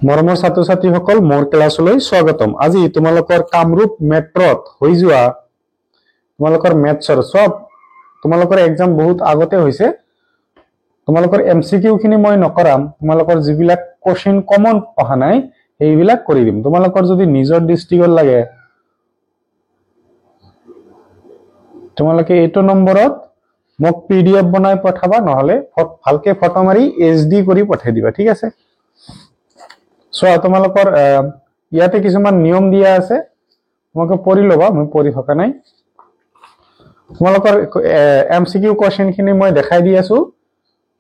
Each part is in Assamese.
মৰমৰ ছাত্ৰ ছাত্ৰীসকল মোৰ ক্লাছলৈ স্বাগতম। আজি তোমালোকৰ কামৰূপ মেট্ৰত হৈ যোৱা তোমালোকৰ মেথছৰ সব তোমালোকৰ এক্সাম বহুত আগতে হৈছে। তোমালোকৰ এমসিকিউ খিনি মই নকৰাম, তোমালোকৰ যিবিলাক কোশ্চেন কমন অহা নাই সেইবিলাক কৰি দিম। তোমালোকৰ যদি নিজৰ ডিস্ট্ৰিক্টৰ লাগে তোমালোকে এইটো নম্বৰত মোক পিডিএফ বনাই পঠাবা, নহলে ভালকে ফটো মাৰি এইচডি কৰি পঠাই দিবা, ঠিক আছে? তোমালোকৰ ইয়াতে কিছুমান নিয়ম দিয়া আছে, তোমালোকে পঢ়ি ল'বা, মই পঢ়ি থকা নাই। তোমালোকৰ এমসিকিউ কোশ্চেন খিনি মই দেখাই দি আছো।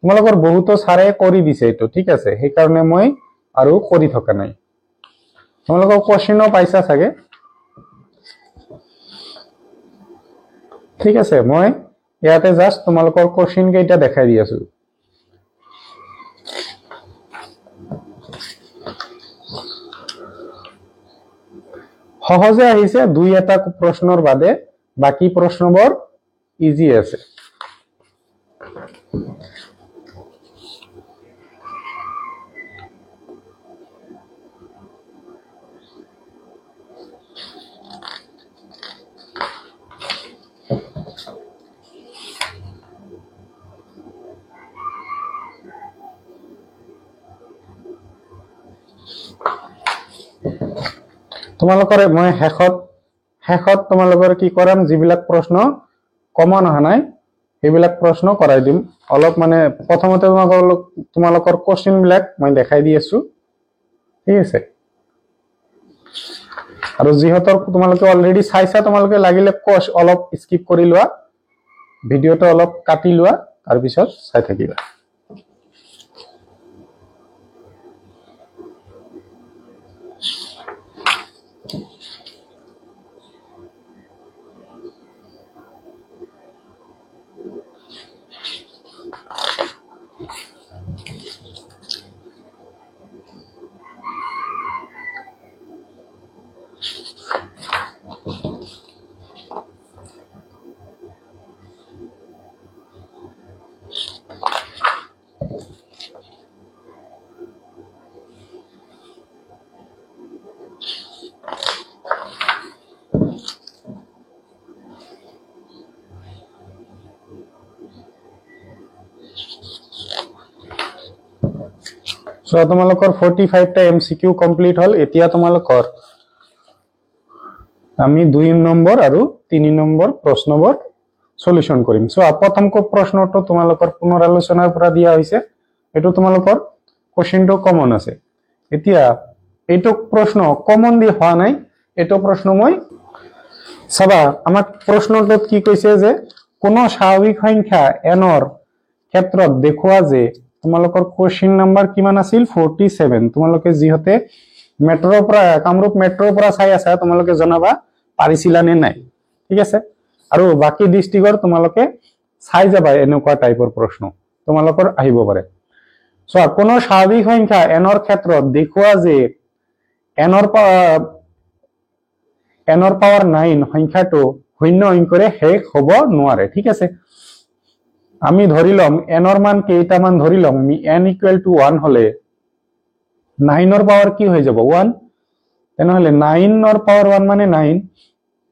তোমালোকৰ বহুতো ছাৰে কৰি দিছে এইটো, ঠিক আছে? সেইকাৰণে মই আৰু কৰি থকা নাই। তোমালোকৰ কোশ্চেনো পাইছা চাগে, ঠিক আছে? মই ইয়াতে জাস্ট তোমালোকৰ কোশ্চেন কেইটা দেখাই দি আছো। সহজে আহিছে দুই এটা প্ৰশ্নৰ বাদে, বাকি প্ৰশ্নবোৰ ইজি আছে। তোমালোকৰ মই শেষত তোমালোকৰ কি কৰাম, যিবিলাক প্ৰশ্ন কমন অহা নাই সেইবিলাক প্ৰশ্ন কৰাই দিম। অলপ মানে প্ৰথমতে তোমালোকৰ কোশ্চেন বিলাক মই দেখাই দি আছো, ঠিক আছে? আৰু যিহেতু তোমালোকে অলৰেডি চাইছা, তোমালোকে লাগিলে অলপ স্কিপ কৰি লোৱা, ভিডিঅ'টো অলপ কাটি লোৱা, তাৰপিছত চাই থাকিবা। তোমালোকৰ 45টা এমসিকিউ কমপ্লিট হল। এতিয়া তোমালোকৰ আমি 2 নম্বৰ আৰু 3 নম্বৰ প্ৰশ্নবোৰ সলিউশন কৰিম। প্ৰথম প্ৰশ্নটো তোমালোকৰ পুনৰ আলোচনাৰ পৰা দিয়া হৈছে। এইটো তোমালোকৰ কোশ্চেনটো কমন আছে। এতিয়া এইটো প্ৰশ্ন কমন দি হোৱা নাই, এইটো প্ৰশ্ন মই চাবা। আমাক প্ৰশ্নটোত কি কৈছে যে কোনো স্বাভাৱিক সংখ্যা এনৰ ক্ষেত্ৰত দেখুৱা যে তোমালোকৰ কোশ্চেন নাম্বাৰ কিমান আছিল 47। তোমালোকে যিহতে মেট্ৰৰ পৰা কামৰূপ মেট্ৰৰ পৰা চাই আছা, তোমালোকে জনাবা পাৰিছিলা নে নাই, ঠিক আছে? আৰু বাকি ডিস্ট্ৰিক্টৰ তোমালোকে চাই যাবা, এনেকুৱা টাইপৰ প্ৰশ্ন তোমালোকৰ আহিব পাৰে। কোনো স্বাভাৱিক সংখ্যা এনৰ ক্ষেত্ৰত দেখুৱা যে এনৰ পাৱাৰ 9 সংখ্যাটো শূন্য অংকৰে শেষ হ'ব নোৱাৰে, ঠিক আছে? আমি ধৰি লম এনৰ মান কেইটামান ধৰি লম, n = 1 হলে 9ৰ পাৱাৰ কি হৈ যাব 1, তেনেহলে 9ৰ পাৱাৰ 1 মানে 9।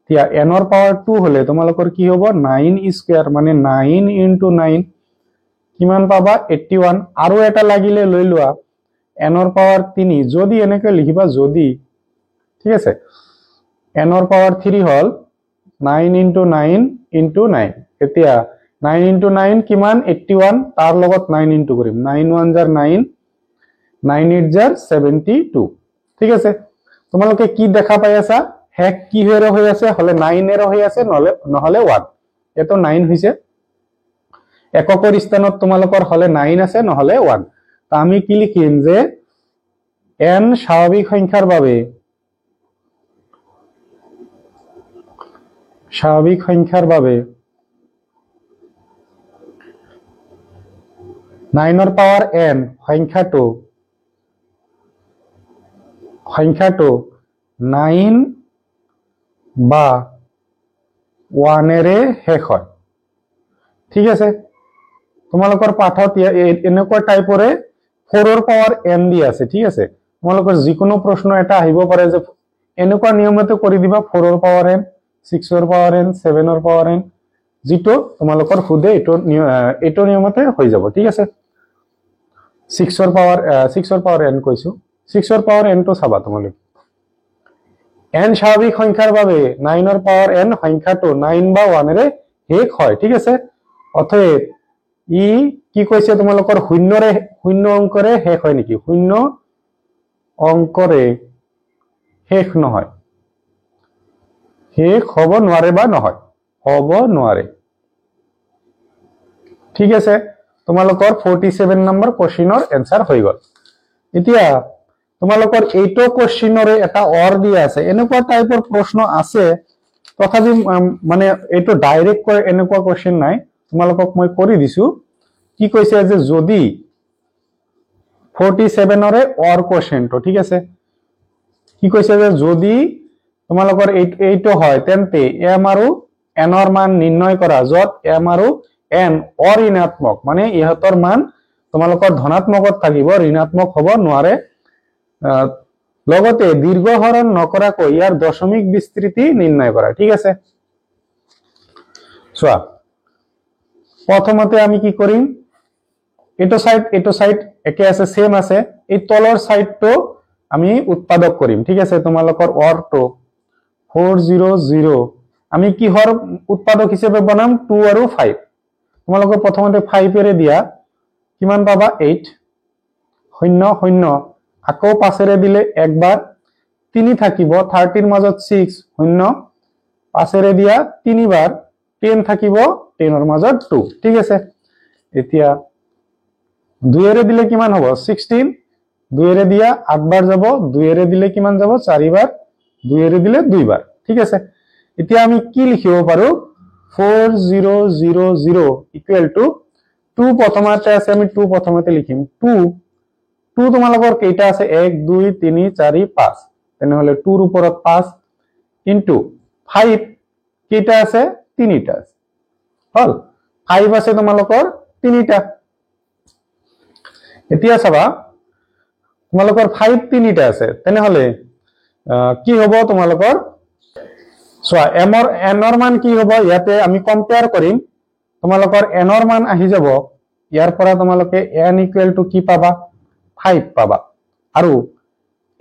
এতিয়া এনৰ পাৱাৰ 2 হলে তোমালোকৰ কি হ'ব 9 স্কয়াৰ মানে 9 * 9 কিমান পাবা 81। আৰু এটা লাগিলে লৈ লোৱা এনৰ পাৱাৰ 3, যদি এনেকৈ লিখিবা যদি, ঠিক আছে? এনৰ পাৱাৰ 3 হল 9 * 9 * 9। এতিয়া 9 * 9 কিমান 81, তাৰ লগত 9 ইনটু কৰিম, 9 * 1 = 9, 9 * 8 = 72, ঠিক আছে? তোমালোকে কি দেখা পাই আছা, শেষ কিহেৰে হৈ আছে, হলে 9 এৰে হৈ আছে, নহলে 1। এটো 9 হৈছে, এককৰ স্থানত তোমালোকৰ হলে 9 আছে, নহলে 1। তা আমি কি লিখিম যে n স্বাভাৱিক সংখ্যাৰ বাবে 9ৰ পাৱাৰ n সংখ্যাটো 9 বা 1এৰে শেষ হয়, ঠিক আছে? তোমালোকৰ পাঠত এনেকুৱা টাইপৰে 4 ৰ পাৱাৰ n দি আছে ঠিক আছে তোমালোকৰ যিকোনো প্ৰশ্ন এটা আহিব পাৰে যে এনেকুৱা নিয়মতে কৰি দিবা 4 ৰ পাৱাৰ n 6 ৰ পাৱাৰ n 7 ৰ পাৱাৰ n যেটো তোমালোকৰ খুদে এটো নিয়মতে হৈ যাব ঠিক আছে 6 ৰ পাৱাৰ n কৈছো 6 ৰ পাৱাৰ n টো চাবা তোমালোক n স্বাভাৱিক সংখ্যাৰ বাবে 9 ৰ পাৱাৰ n সংখ্যাটো 9 বা 1 ৰে শেষ হয় ঠিক আছে অতএব ই কি কৈছে তোমালোকৰ শূন্য অংকৰে শেষ হয় নেকি শূন্য অংকৰে শেষ নহয় শেষ হ'ব নোৱাৰে বা নহয় হ'ব নোৱাৰে ঠিক আছে তোমালোকৰ 47 নম্বৰ কোশ্চেনৰ এনসাৰ হৈ গল এতিয়া তোমালোকৰ এইটো কোশ্চেনৰে এটা অৰ দিয়া আছে এনেকুৱা টাইপৰ প্ৰশ্ন আছে তথাপি মানে এইটো ডাইৰেক্ট কৈ এনেকুৱা কোশ্চেন নাই তোমালোকক মই কৰি দিছো কি কৈছে যে যদি 47 ৰে অৰ কোশ্চেনটো ঠিক আছে কি কৈছে যে যদি তোমালোকৰ এইটো হয় তেন্তে m আৰু n ৰ মান নিৰ্ণয় কৰা যত m আৰু n অঋণাত্মক মানে ইহতৰ মান তোমালোকৰ ধনাত্মকত থাকিব ঋণাত্মক হ'ব নোৱাৰে লগতে দীৰ্ঘহৰণ নকৰাকৈ ইয়াৰ দশমিক বিস্তৃতি নিৰ্ণয় কৰা ঠিক আছে চোৱা প্ৰথমতে আমি কি কৰিম এটো সাইড একে আছে সেম আছে এই তলৰ সাইডটো আমি উৎপাদক কৰিম ঠিক আছে তোমালোকৰ অৰটো 400 আমি কিহৰ উৎপাদক হিচাপে বনাম 2 আৰু 5 তোমালোকৰ প্ৰথমতে 5 এৰে দিয়া কিমান পাবা 8 শূন্য শূন্য আকৌ 5 এৰে দিলে একবাৰ 3 থাকিব 30 ৰ মাজত 6 শূন্য 5 এৰে দিয়া 3 বাৰ 10 থাকিব 10 ৰ মাজত 2 ঠিক আছে এতিয়া 2 এৰে দিলে কিমান হ'ব 16 2 এৰে দিয়া 8 বাৰ যাব 2 এৰে দিলে কিমান যাব 4 বাৰ 2 এৰে দিলে 2 বাৰ ঠিক আছে এতিয়া আমি কি লিখিব পাৰো 4000 ইকুৱেল টু 2 প্ৰথমতে আছে আমি 2 প্ৰথমতে লিখিম 2 তোমালোকৰ কেইটা আছে 1 2 3 4 5 তেনেহলে 2 ৰ ওপৰত 5 ইনটু 5 কেইটা আছে 3টা আছে হল 5 আছে তোমালোকৰ 3টা এতিয়া চাবা তোমালোকৰ 5 3টা আছে তেনেহলে কি হ'ব তোমালোকৰ সো m ৰ n ৰ মান কি হ'ব ইয়াতে আমি কম্পেয়াৰ কৰিম তোমালোকৰ n ৰ মান আহি যাব ইয়াৰ পৰা তোমালোকে n ইকুৱেল টু কি পাবা 5 পাবা আৰু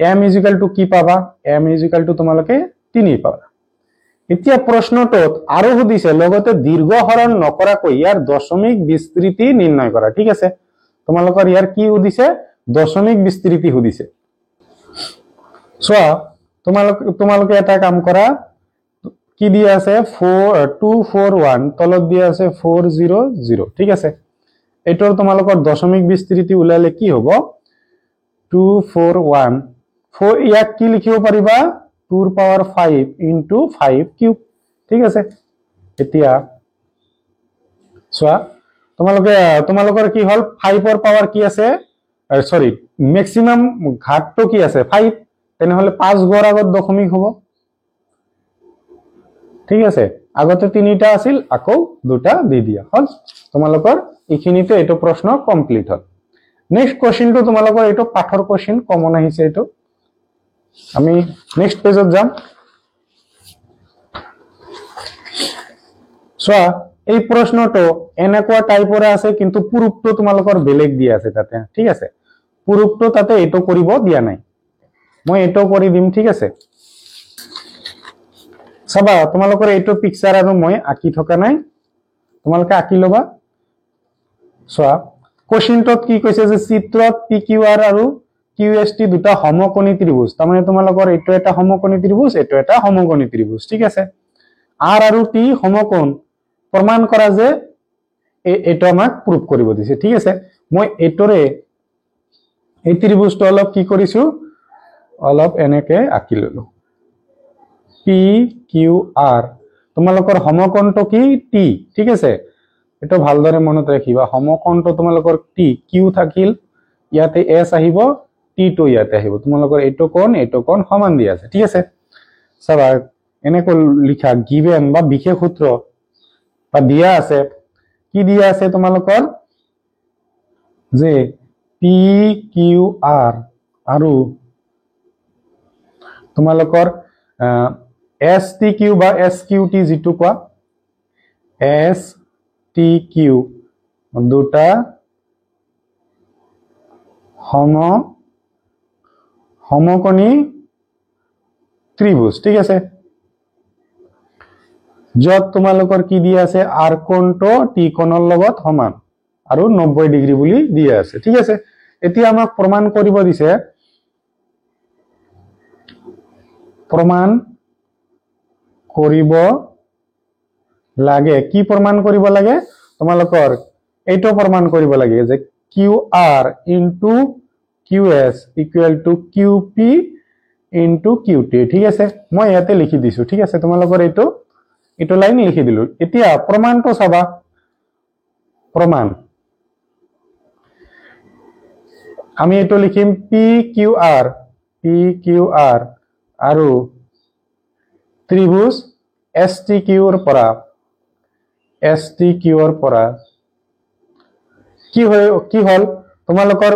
m ইকুৱেল টু কি পাবা m ইকুৱেল টু তোমালোকে 3 পাবা এতিয়া প্ৰশ্নটোত আৰু সুধিছে লগতে দীৰ্ঘহৰণ নকৰাকৈ ইয়াৰ দশমিক বিস্তৃতি নিৰ্ণয় কৰা ঠিক আছে তোমালোকৰ ইয়াৰ কি সুধিছে দশমিক বিস্তৃতি সুধিছে সো তোমালোকে এটা কাম কৰা কি দিয়া আছে 241 তলত দিয়া আছে 400 ঠিক আছে এটোৰ তোমালোকৰ দশমিক বিস্তৃতি উলালে কি হ'ব 241 4 ইয়াক কি লিখিব পাৰিবা 2 ৰ পাৱাৰ 5 ইনটু 5 কিউব ঠিক আছে এতিয়া সোয়া তোমালোকৰ কি হল 5 ৰ পাৱাৰ কি আছে সৰি ম্যাক্সিমাম ঘাতটো কি আছে 5 তেনেহলে 5 গড় আগত দশমিক হ'ব ঠিক আছে আগতে 3টা আছিল আকৌ 2টা দি দিয়া হল তোমালোকৰ ইখিনিতে এটো প্ৰশ্ন কমপ্লিট হল নেক্সট কোশ্চেনটো তোমালোকৰ এটো পাঠৰ কোশ্চেন কমন আহিছে এটো আমি নেক্সট পেজত যাম সোয়া এই প্ৰশ্নটো এনেকুৱা টাইপৰ আছে কিন্তু পুৰুষটো তোমালোকৰ বেলেগ দিয়া আছে তাতে ঠিক আছে পুৰুষটো তাতে এটো কৰিব দিয়া নাই মই এটো কৰি দিম ঠিক আছে সবা তোমালোকৰ এটো পিকচাৰ আৰু মই আকি থকা নাই তোমালোকে আকি লবা সোয়া কোশ্চেনটোত কি কৈছে যে চিত্ৰত PQR আৰু QST দুটা সমকোণী ত্ৰিভুজ তাৰমানে তোমালোকৰ এটো এটা সমকোণী ত্ৰিভুজ এটো এটা সমকোণী ত্ৰিভুজ ঠিক আছে R আৰু T সমকোণ প্ৰমাণ কৰা যে এটো আমাক প্ৰুফ কৰিব দিছে ঠিক আছে মই এটোৰে এই ত্ৰিভুজটো অলপ কি কৰিছো অলপ এনেকে আকি ললো PQR তোমালোকৰ সমকোণটো কি T ঠিক আছে এটো ভালদৰে মনত ৰাখিবা সমকোণটো তোমালোকৰ T Q থাকিল ইয়াতে S আহিব T2 ইয়াতে আহিব তোমালোকৰ এটো কোণ সমান দিয়া আছে ঠিক আছে সবা এনেকৈ লিখা গিভেন বা বিশেষ সূত্র বা দিয়া আছে কি দিয়া আছে তোমালোকৰ যে পি কিউ আৰ আৰু তোমালোকৰ এছ টি কিউ বা এছ কিউ টি যিটো কোৱা এছ টি কিউ দুটা সমকোণী ত্ৰিভুজ ঠিক আছে যত তোমালোকৰ কি দিয়া আছে আৰ কোণটো টি কোণৰ লগত সমান আৰু 90 ডিগ্ৰী বুলি দিয়া আছে ঠিক আছে এতিয়া আমাক প্ৰমাণ কৰিব দিছে প্ৰমাণ কৰিব লাগে কি প্ৰমাণ কৰিব লাগে তোমালোকৰ এইটো প্ৰমাণ কৰিব লাগে যে Q R into Q S equal to Q P into Q T ঠিক আছে মই ইয়াতে লিখি দিছো ঠিক আছে তোমালোকৰ এইটো লাইন লিখি দিলো এতিয়া প্ৰমাণটো চাবা প্ৰমাণ আমি এইটো লিখিম পি কিউ আৰ আৰু ত্ৰিভুজ এছ টি কিউৰ পৰা কি হল তোমালোকৰ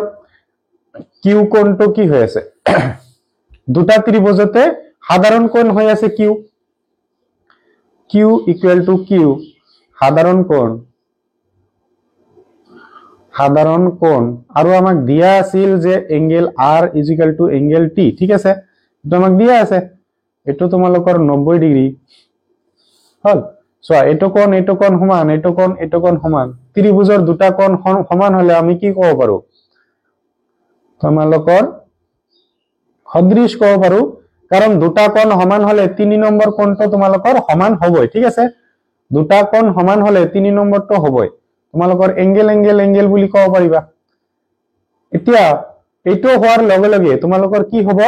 কিউ কোণটো কি হৈ আছে দুটা ত্ৰিভুজতে সাধাৰণ কোণ হৈ আছে কিউ ইকুৱেল টু কিউ সাধাৰণ কোণ আৰু আমাক দিয়া আছিল যে angle R is equal to angle T ঠিক আছে এইটো আমাক দিয়া আছে এইটো তোমালোকৰ 90 ডিগ্ৰী হল চোৱা এইটো কোণ সমান এইটো কোণ সমান ত্ৰিভুজৰ দুটা কোণ সমান হলে আমি কি ক'ব পাৰো তোমালোকৰ সদৃশ ক'ব পাৰো কাৰণ দুটা কোণ সমান হলে 3 নম্বৰ কোণটো তোমালোকৰ সমান হ'বই ঠিক আছে দুটা কোণ সমান হলে 3 নম্বৰটো হ'বই তোমালোকৰ এংগেল বুলি ক'ব পাৰিবা এতিয়া এইটো হোৱাৰ লগে লগে তোমালোকৰ কি হ'ব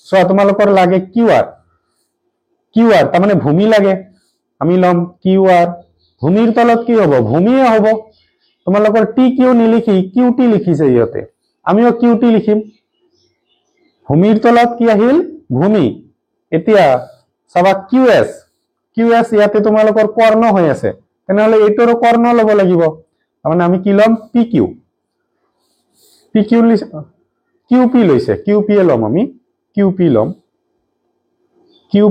চোৱা তোমালোকৰ লাগে কিউ আৰ তাৰ মানে ভূমি লাগে আমি লম কিউ আৰ ভূমিৰ তলত কি হ'ব ভূমিয়ে হ'ব তোমালোকৰ টি কিউ নিলিখি কিউ টি লিখিছে ইহঁতে আমিও কিউ টি লিখিম ভূমিৰ তলত কি আহিল ভূমি এতিয়া চাবা কিউ এছ ইয়াতে তোমালোকৰ কৰ্ণ হৈ আছে তেনেহলে এইটোৰো কৰ্ণ ল'ব লাগিব মানে আমি কি লম পি কিউ কিউ পি লৈছে কিউ পি লম আমি কিউ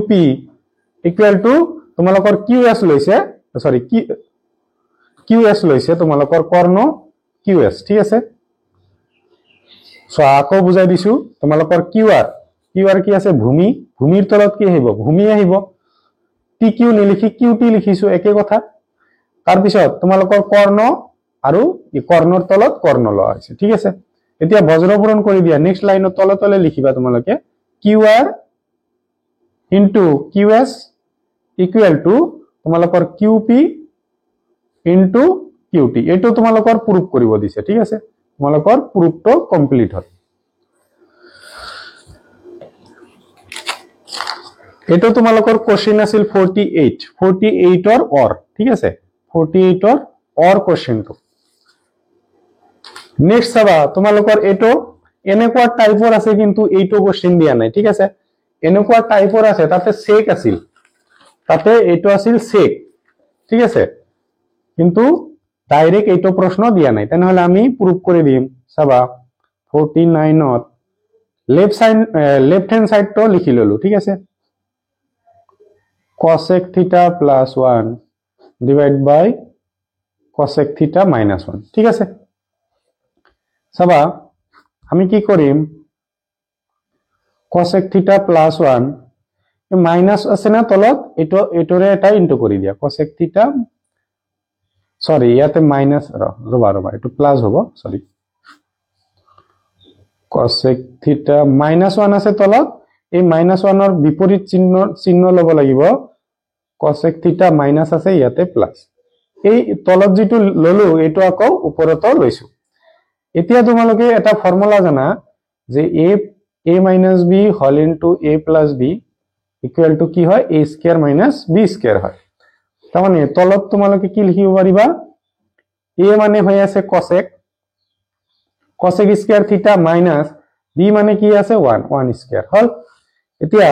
পি ইকুৱেল টু তোমালোকৰ কিউ এছ লৈছে তোমালোকৰ কৰ্ণ কিউ এছ ঠিক আছে আকৌ বুজাই দিছো তোমালোকৰ কিউ আৰ কি আছে ভূমিৰ তলত কি আহিব ভূমি আহিব টি কিউ নিলিখি কিউ টি লিখিছো একে কথা তাৰপিছত তোমালোকৰ কৰ্ণ আৰু কৰ্ণৰ তলত কৰ্ণ লোৱা হৈছে ঠিক আছে এতিয়া বজ্ৰপূৰণ কৰি দিয়া নেক্সট লাইনৰ তলে লিখিবা তোমালোকে Q R into Q S equal to তোমালোকৰ Q P into Q T এইটো তোমালোকৰ প্ৰুফ কৰিব দিছে ঠিক আছে তোমালোকৰ প্ৰুফটো কমপ্লিট হ'ল এইটো তোমালোকৰ কোশ্চেন আছিল 48 অৰ ঠিক আছে 48 অৰ কোশ্চেনটো নেক্সট চাবা তোমালোকৰ এইটো এনেকুৱা টাইপৰ আছে কিন্তু এইটো কোশ্চেন দিয়া নাই ঠিক আছে এনেকুৱা টাইপৰ আছে তাতে সেক আছিল তাতে এইটো আছিল সেক ঠিক আছে কিন্তু ডাইৰেক্ট এইটো প্ৰশ্ন দিয়া নাই তেনেহলে আমি প্ৰুফ কৰি দিম চাবা 49ত লেফট হ্যান্ড সাইডটো লিখি ললো ঠিক আছে cosec theta plus 1 divided by cosec theta minus 1 ঠিক আছে চাবা আমি কি কৰিম cosec theta plus 1 মাইনাস আছে না তলত এটোৰে এটা ইনটু কৰি দিয়া cosec theta সৰি ইয়াতে মাইনাস ৰবা এটো প্লাস হ'ব সৰি cosec theta minus 1 আছে তলত এই minus 1 ৰ বিপৰীত চিহ্ন লব লাগিব cosec theta minus আছে ইয়াতে প্লাস এই তলত যেটো ললো এটো আকৌ ওপৰতো লৈছো এতিয়া তোমালোকে এটা ফৰ্মুলা জানা যে a minus b whole into a plus b equal to কি হয় a square minus b square হয় তাৰ মানে তলত তোমালোকে কি লিখিব পাৰিবা a মানে হৈ আছে cosec square theta minus b মানে কি আছে 1 square হল এতিয়া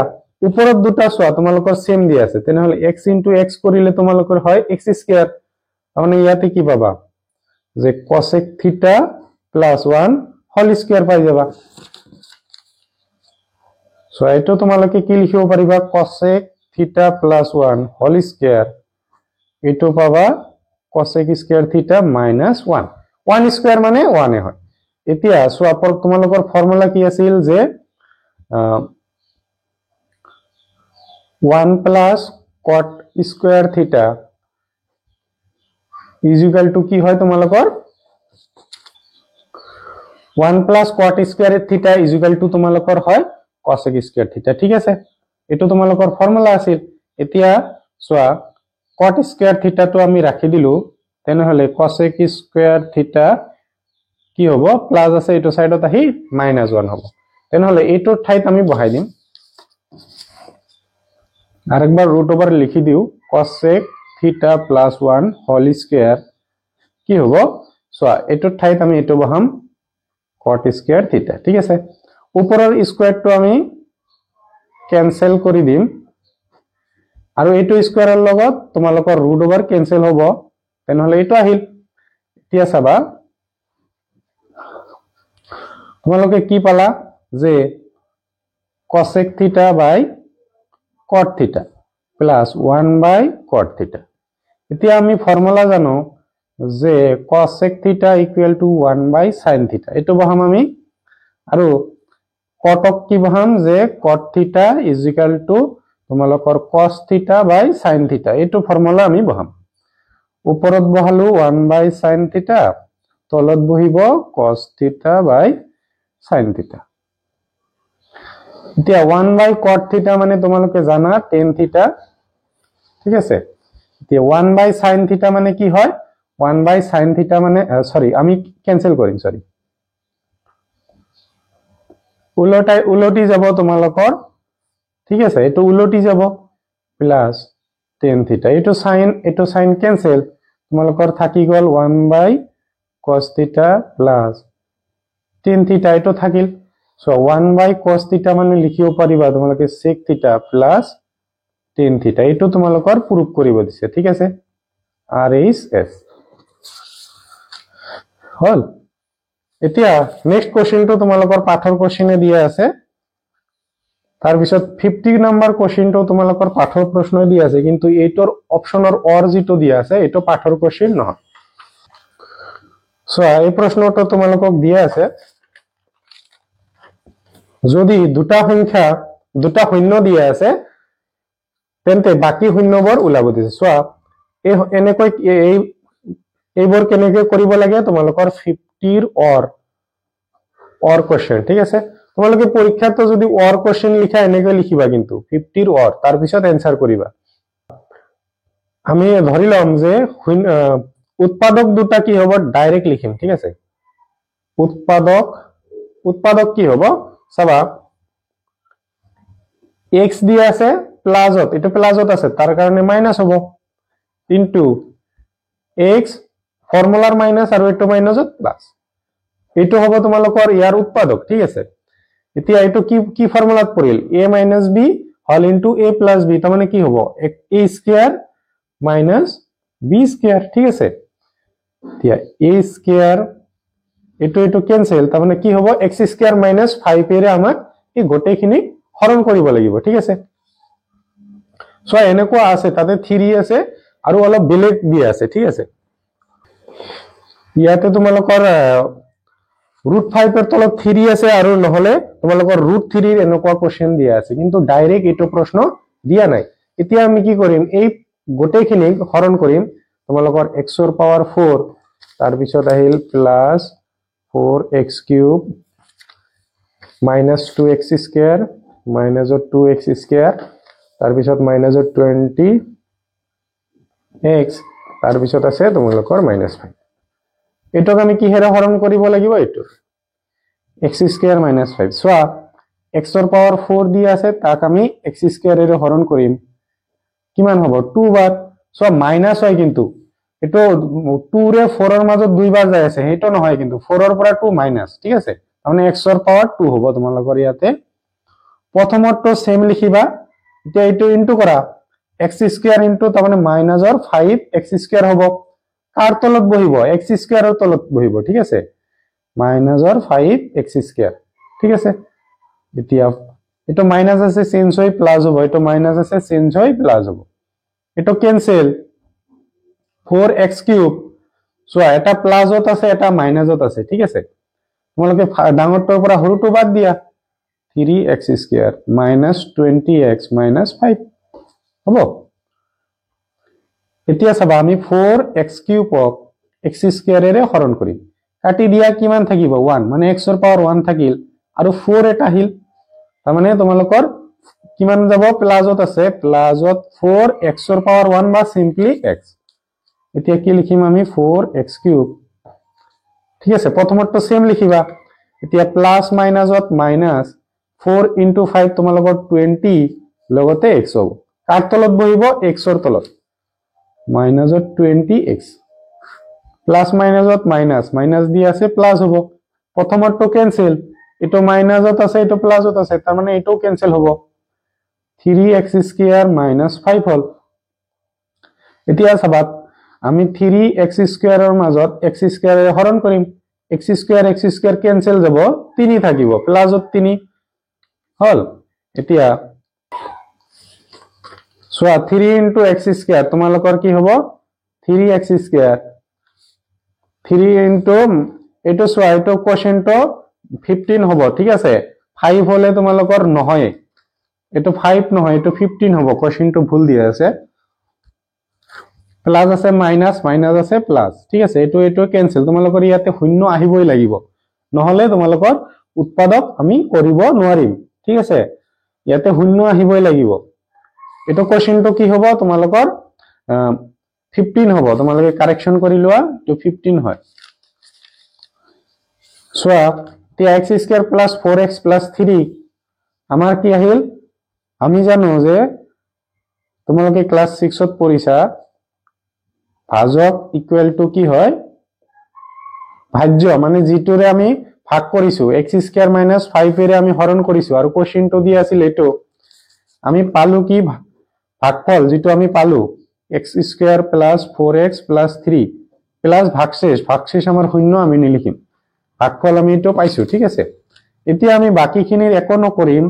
উপৰত দুটা সোয়া তোমালোকৰ সেম দি আছে তেনেহলে x into x কৰিলে তোমালোকৰ হয় x square মানে ইয়াতে কি পাবা যে cosec theta plus 1 whole square পাই যাবা সো এইটো তোমালোকে কি লিখিব পাৰিবা cosec থিটা প্লাস 1 হোল স্কয়ার এইটো পাবা cosec স্কয়ার থিটা মাইনাস 1 1 স্কয়ার মানে 1 এ হয় এতিয়া সো আপৰ তোমালোকৰ ফৰ্মুলা কি আছিল যে 1 প্লাস cot স্কয়াৰ থিটা ইজ ইকুয়াল টু কি হয় তোমালোকৰ 1 প্লাস cot স্কয়াৰ থিটা ইজ ইকুয়াল টু তোমালোকৰ হয় cosec স্কয়াৰ থিটা ঠিক আছে এটো তোমালোকৰ ফৰ্মুলা আছিল এতিয়া সোয়া cot স্কয়াৰ থিটা তো আমি ৰাখি দিলু তেনে হলে cosec স্কয়ার থিটা কি হ'ব প্লাস আছে এটো সাইডত আহি -1 হ'ব তেনে হলে এটোৰ ঠাইত আমি বহাই দিম আরেকবার রুট ওভার লিখি দিও cosec থিটা প্লাস 1 হোল স্কয়ার কি হ'ব সোয়া এটোৰ ঠাইত আমি এটো বহাম cot স্কয়াৰ থিটা ঠিক আছে উপৰৰ স্কয়াৰটো আমি ক্যান্সেল কৰি দিম আৰু এটো স্কয়াৰৰ লগত তোমালোকৰ ৰুট ওভাৰ ক্যান্সেল হ'ব তেনহলে এটো আহিল এতিয়া চাবা তোমালোকে কি পালা যে cosec থিটা বাই cot থিটা প্লাস 1 বাই cot থিটা এতিয়া আমি ফর্মুলা জানো যে cosec থিটা ইকুয়াল টু 1 বাই sin থিটা এটো বহাম আমি আৰু cotক কি বহাম যে cot থিটা ইজ ইকুয়াল টু তোমালোকৰ cos থিটা বাই sin থিটা এটো ফৰ্মুলা আমি বহাম উপৰত বহালো 1 বাই sin থিটা তলত বহিব cos থিটা বাই sin থিটা এতিয়া 1 বাই cot থিটা মানে তোমালোকে জানা tan থিটা ঠিক আছে এতিয়া 1 বাই sin থিটা মানে কি হয় 1 বাই sin থিটা মানে সরি আমি ক্যান্সেল কৰিম সৰি উলটি যাব তোমালোকৰ ঠিক আছে এটো উলটি যাব প্লাস tan থিটা এটো sin ক্যান্সেল তোমালোকৰ থাকি গল 1 বাই cos থিটা প্লাস tan থিটা এটো থাকিল সো 1 বাই cos থিটা মানে লিখিব পাৰিবা তোমালোকে sec থিটা প্লাস tan থিটা এটো তোমালোকৰ প্ৰুফ কৰিব দিছে ঠিক আছে RHS হল এতিয়া নেক্সট কোশ্চেনটো তোমালোকৰ পাঠৰ কোশ্চেনে দিয়া আছে তাৰ পিছত 50 নম্বৰ কোশ্চেনটো তোমালোকৰ পাঠৰ প্ৰশ্ন দিয়া আছে কিন্তু এইটোৰ অপচনৰ অৰ যেটো দিয়া আছে এটো পাঠৰ কোশ্চেন নহয় সো এই প্ৰশ্নটো তোমালোকক দিয়া আছে যদি দুটা সংখ্যা দুটা শূন্য দিয়া আছে তেন্তে বাকি শূন্যবোৰ ওলাব দিছে সো এনেকৈ এইবোৰ কেনেকৈ কৰিব লাগে তোমালোকৰ 50 ৰ অৰ কোশ্চেন ঠিক আছে তোমালোকে পৰীক্ষাটো যদি অৰ কোশ্চেন লিখা এনেকৈ লিখিবা কিন্তু 50 ৰ অৰ তাৰ পিছত এনসাৰ কৰিবা আমি ধৰি লম যে উৎপাদক দুটা কি হ'ব ডাইৰেক্ট লিখিম ঠিক আছে উৎপাদক কি হ'ব চাবা x দিয়া আছে প্লাসত এটা প্লাসত আছে তার কারণে মাইনাস হ'ব ইনটু x ফর্মুলার মাইনাস আৰু এটো মাইনাসত প্লাস এটো হ'ব তোমালোকৰ ইয়াৰ উৎপাদক ঠিক আছে এতিয়া এটো কি ফৰ্মুলাত পৰিল a - b whole into a + b তাৰ মানে কি হ'ব a square minus b square ঠিক আছে এতিয়া a স্কয়াৰ এটো ক্যান্সেল তাৰ মানে কি হ'ব x স্কয়াৰ মাইনাস 5 এৰে আমাক এই গোটেইখিনি হৰণ কৰিব লাগিব ঠিক আছে সো এনেকুৱা আছে তাতে 3 আছে আৰু অলপ বেলেগ দিয়া আছে ঠিক আছে ইয়াতে তোমালোকৰ √5 এৰ তলত 3 আছে আৰু নহলে তোমালোকৰ √3 এৰ এনেকুৱা কোশ্চেন দিয়া আছে কিন্তু ডাইৰেক্ট এটো প্ৰশ্ন দিয়া নাই এতিয়া আমি কি কৰিম এই গোটেইখিনি হৰণ কৰিম তোমালোকৰ x ৰ পাৱাৰ 4 তাৰ পিছত আহিল plus 4x³ minus 2x square minus 2x square তাৰ পিছত মাইনাস 20x তাৰ পিছত আছে তোমালোকৰ -5 এটোক আমি কি হেৰে হৰণ কৰিব লাগিব এটো x² - 5 সো x ৰ পাৱাৰ 4 দিয়া আছে তাক আমি x² এৰে হৰণ কৰিম কিমান হ'ব 2 বাৰ সো মাইনাস হয় কিন্তু এটো 2 ৰে 4 ৰ মাজত দুই বাৰ যায় আছে হেটো নহয় কিন্তু 4 ৰ পৰা 2 মাইনাস ঠিক আছে মানে x ৰ পাৱাৰ 2 হ'ব তোমালোকৰ ইয়াতে প্ৰথমটো সেম লিখিবা এতিয়া এটো ইনটু কৰা x² ইনটু তাৰ মানে -5 x² হ'ব কাৰ তলত বহিব x² ৰ তলত বহিব ঠিক আছে মাইনাসৰ 5x², ঠিক আছে। এতিয়া এটো মাইনাস আছে চেঞ্জ হৈ প্লাস হ'ব, এটো মাইনাস আছে চেঞ্জ হৈ প্লাস হ'ব, এটো ক্যান্সেল 4x³ সো এটা প্লাসত আছে এটা মাইনাসত আছে, ঠিক আছে। তোমালোকে ডাঙৰটোৰ পৰা সৰুটো বাদ দিয়া 3x² minus 20x minus 5 হ'ব। এতিয়া চাবা আমি 4x³ ক x² এৰে হৰণ কৰিম, কাটি দিয়া কিমান থাকিব 1, মানে x ৰ পাৱাৰ 1 থাকিল আৰু 4 এটা আহিল, তাৰ মানে তোমালোকৰ কিমান যাব প্লাসত আছে, প্লাসত 4x ৰ পাৱাৰ 1 বা সিম্পলি x। এতিয়া কি লিখিম আমি 4x³, ঠিক আছে। প্ৰথমটো সেম লিখিবা, এতিয়া প্লাস মাইনাসত মাইনাস 4 into 5 তোমালোকৰ 20 লগতে x হ'ব, কাৰ তলত বহিব x ৰ তলত, মাইনাসত 20x প্লাস মাইনাসত মাইনাস, মাইনাস দি আছে প্লাস হ'ব, প্ৰথমটো ক্যান্সেল, এটো মাইনাসত আছে এটো প্লাসত আছে, তাৰ মানে এটো ক্যান্সেল হ'ব, 3x² minus 5 হল। এতিয়া চাবা আমি 3x² এর মাজত x² এৰে হৰণ কৰিম, x² ক্যান্সেল যাব, 3 থাকিব, প্লাসত 3 হল। এতিয়া সোয়া 3 into x² তোমালোকৰ কি হ'ব 3x², 3 into এটো সোয়া এটো কোশেন্টটো 15 হ'ব, ঠিক আছে। 5 হলে তোমালোকৰ নহয়, এটো 5 নহয় এটো 15 হ'ব, কোশেন্টটো ভুল দিয়া আছে, প্লাস আছে মাইনাস, মাইনাস আছে প্লাস, ঠিক আছে। এটো ক্যান্সেল, তোমালোকৰ ইয়াতে শূন্য আহিবই লাগিব, নহলে তোমালোকৰ উৎপাদক আমি কৰিব নোৱাৰিম, ঠিক আছে। ইয়াতে শূন্য আহিবই লাগিব, এটো কোশেন্টটো কি হ'ব তোমালোকৰ 15 হ'ব, তোমালোকে কাৰেকশন কৰি লোৱা, তো 15 হয়। সোয়া তে x² plus 4x plus 3 আমাৰ কি আহিল, আমি জানো যে তোমালোকে ক্লাস 6 ত পঢ়িছা ভাজক ইকুয়াল টু কি হয় ভাজ্য, মানে যিটোৰে আমি ভাগ কৰিছো x² minus 5 এৰে আমি হৰণ কৰিছো আৰু কোশেন্টটো দি আছিল এটো, আমি পালো কি ভাগফল, যেটো আমি পালো x² plus 4x plus 3 plus ভাগশেষ, ভাগশেষ আমাৰ শূন্য আমি নিলিখিম, ভাগফল আমি এটো পাইছো, ঠিক আছে। এতিয়া আমি বাকিখিনিৰ একো নকৰিম,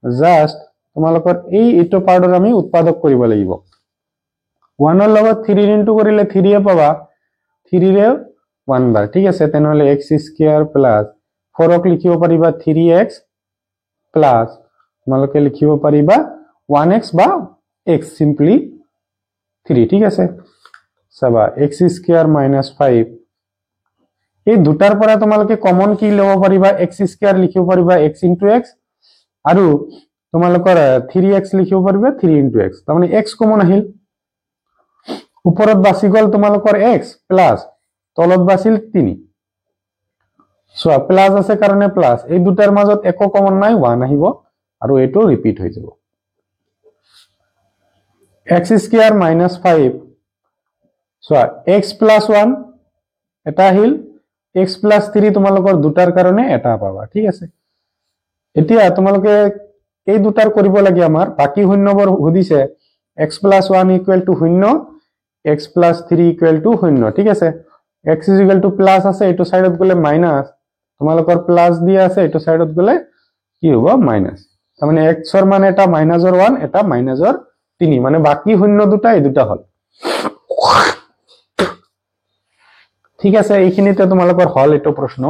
জাস্ট তোমালোকৰ এইটো পাৰ্টৰ আমি উৎপাদক কৰিব লাগিব। 1 ৰ লগত 3 ইনটু কৰিলে 3 এ পাবা, 3 ৰে 1 বাৰ, ঠিক আছে। তেনেহলে x² প্লাস 4 ক লিখিব পাৰিবা 3x প্লাস তোমালোকে লিখিব পাৰিবা 1x বা x সিম্পলি 3, ঠিক আছে। চাবা x² minus 5 এই দুটাৰ পৰা তোমালোকে কমন কি লব পাৰিবা, x² লিখিব পাৰিবা x into x আৰু তোমালোকৰ 3x লিখিব পাৰিবা 3 into x, তাৰ মানে x কমন আহিল, ওপৰত বাছি গল তোমালোকৰ x প্লাস তলত বাছিল 3, সোয়া প্লাস আছে কাৰণে প্লাস, এই দুটাৰ মাজত একো কমন নাই 1 আহিব আৰু এটো ৰিপিট হৈ যাব। x² minus 5 সোয়া x plus 1 এটা আহিল, x plus 3 তোমালোকৰ দুটাৰ কাৰণে এটা পাবা, ঠিক আছে। এতিয়া তোমালোকে এই দুটাৰ কৰিব লাগে, আমাৰ বাকি শূন্যবোৰ সুধিছে x plus 1 equal to 0, x plus 3 equal to 0, ঠিক আছে। x is equal to plus আছে, এটো সাইডত গলে মাইনাস, তোমালোকৰ প্লাস দিয়া আছে, এটো সাইডত গলে কি হ'ব মাইনাস, তাৰ মানে x ৰ মান এটা মাইনাসৰ 1 এটা মাইনাসৰ 3, মানে বাকি শূন্য দুটা এই দুটা হল, ঠিক আছে। এইখিনিতে তোমালোকৰ হল এটো প্ৰশ্ন।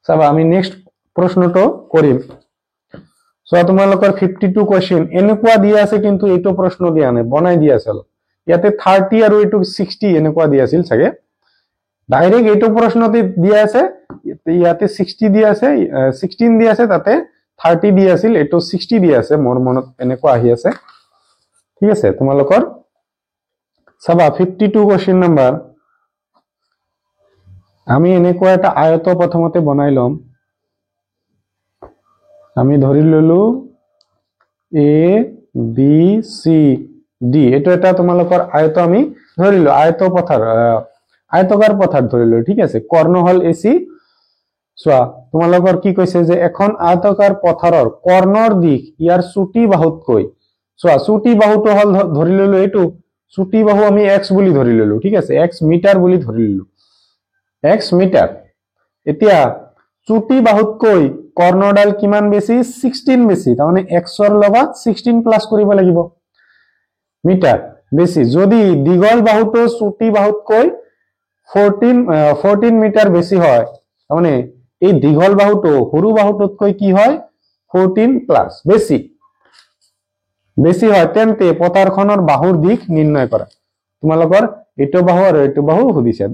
চাবা আমি নেক্সট প্ৰশ্নটো কৰিম। সো তোমালোকৰ 52 কোশ্চেন এনেকুৱা দিয়া আছে, কিন্তু এইটো প্ৰশ্ন দিয়া নাই, বনাই দিয়া আছে অলপ, ইয়াতে 30 আৰু এইটো 60 এনেকুৱা দিয়া আছিল চাগে, ডাইৰেক্ট এইটো প্ৰশ্নতে দিয়া আছে, ইয়াতে 60 দিয়া আছে, 16 দিয়া আছে, তাতে 30 দিয়া আছিল, এইটো 60 দিয়া আছে, মোৰ মনত এনেকুৱা আহি আছে, ঠিক আছে। তোমালোকৰ চাবা 52 কোশ্চেন নাম্বাৰ, আমি এনেকুৱা এটা আয়ত প্ৰথমতে বনাই লম, আমি ধৰি ললো a b c d, এটো এটা তোমালোকৰ আয়ত আমি ধৰিলো, আয়তকাৰ পথাৰ ধৰিলো, ঠিক আছে। কৰ্ণ হল ac, সোয়া তোমালোকৰ কি কৈছে যে এখন আয়তকাৰ পথাৰৰ কৰ্ণৰ দিশ ইয়াৰ চুটি বাহুতকৈ, সোয়া চুটি বাহুটো হল ধৰি ললো এইটো, চুটি বাহু আমি x বুলি ধৰি ললো, ঠিক আছে, x মিটাৰ বুলি ধৰি ললো, x মিটাৰ, এতিয়া চুটি বাহুতকৈ কৰ্ণডাল কিমান বেছি 16 বেছি তাৰমানে x ৰ লগত 16 প্লাস কৰিব লাগিব মিটাৰ বেছি যদি দীঘল বাহুটো চুটি বাহুতকৈ 14 মিটাৰ বেছি হয় তাৰমানে এই দীঘল বাহুটো সৰু বাহুটোতকৈ কি হয় 14 প্লাস বেছি বেছি হয় তেন্তে পতাৰখনৰ বাহুৰ দিশ নিৰ্ণয় কৰা তোমালোকৰ এইটো বাহু আৰু এইটো বাহু সুধিছে